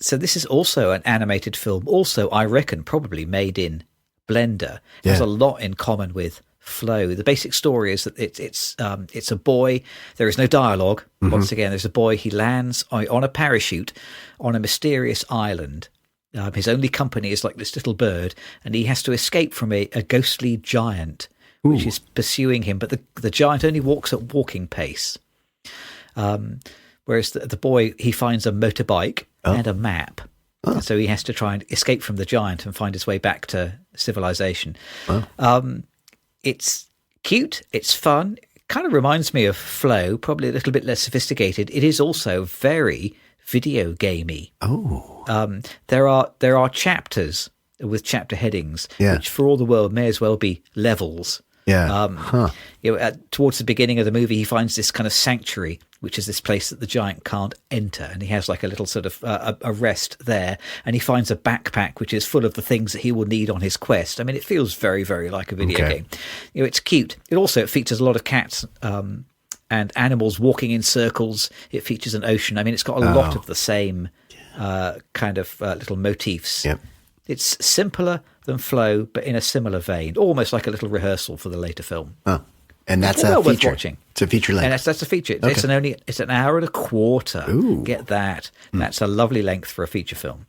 So this is also an animated film. Also, I reckon, probably made in Blender. It has a lot in common with Flow. The basic story is that it's a boy. There is no dialogue. Once again, there's a boy. He lands on a parachute on a mysterious island. His only company is like this little bird, and he has to escape from a ghostly giant, which is pursuing him. But the giant only walks at walking pace. Whereas the boy, he finds a motorbike and a map. And so he has to try and escape from the giant and find his way back to civilization. It's cute. It's fun. It kind of reminds me of Flow, probably a little bit less sophisticated. It is also very video gamey. There are chapters with chapter headings, which for all the world may as well be levels. Towards the beginning of the movie, he finds this kind of sanctuary, which is this place that the giant can't enter, and he has like a little sort of a rest there, and he finds a backpack which is full of the things that he will need on his quest. I mean, it feels very, very like a video game. It's cute. It features a lot of cats and animals walking in circles. It features an ocean. I mean, it's got a lot of the same kind of little motifs. It's simpler than Flow, but in a similar vein, almost like a little rehearsal for the later film. And that's a feature. Worth watching. It's a feature length. And that's a feature. Okay. It's an hour and a quarter. Get that. That's a lovely length for a feature film.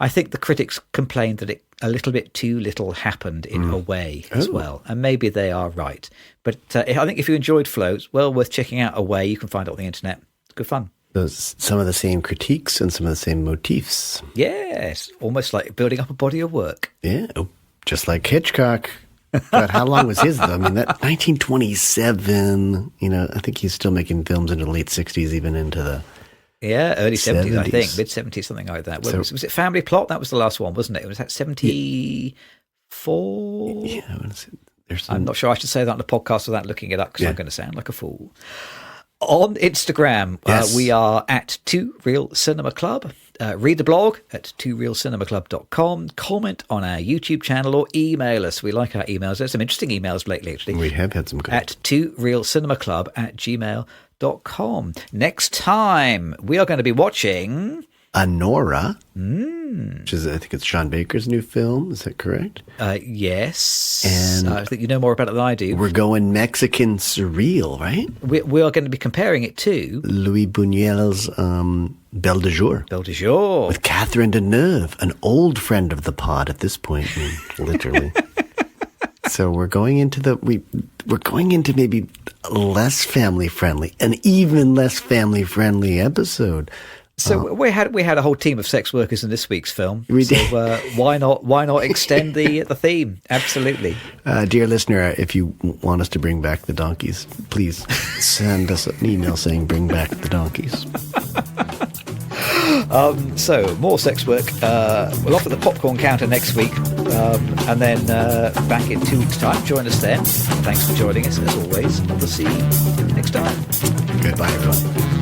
I think the critics complained that a little bit too little happened in Away as well, and maybe they are right. But I think if you enjoyed Flow, it's well worth checking out Away. You can find it on the internet. It's good fun. Some of the same critiques and some of the same motifs. Yes, almost like building up a body of work. Yeah, just like Hitchcock. God, how long was his, though? I mean, that 1927, I think he's still making films into the late 60s, even into the early 70s, I think. Mid-70s, something like that. Was it Family Plot? That was the last one, wasn't it? Was that 74? Yeah. I'm not sure I should say that on the podcast without looking it up, because I'm going to sound like a fool. On Instagram, we are at 2 Real Cinema Club. Read the blog at tworealcinemaclub.com. Comment on our YouTube channel or email us. We like our emails. There's some interesting emails lately, actually. We have had some good. At 2realcinemaclub@gmail.com. Next time, we are going to be watching Anora, which is, I think it's Sean Baker's new film. Is that correct? Yes. And I think you know more about it than I do. We're going Mexican surreal, right? We are going to be comparing it to Louis Buñuel's Belle de Jour. Belle de Jour. With Catherine Deneuve, an old friend of the pod at this point, literally. So we're going into maybe less family friendly, an even less family friendly episode. So we had a whole team of sex workers in this week's film. We did. So why not extend the theme? Absolutely. Dear listener, if you want us to bring back the donkeys, please send us an email saying bring back the donkeys. So more sex work. We'll offer the popcorn counter next week, and then back in 2 weeks' time. Join us then. Thanks for joining us as always. We'll see you next time. Goodbye, everyone.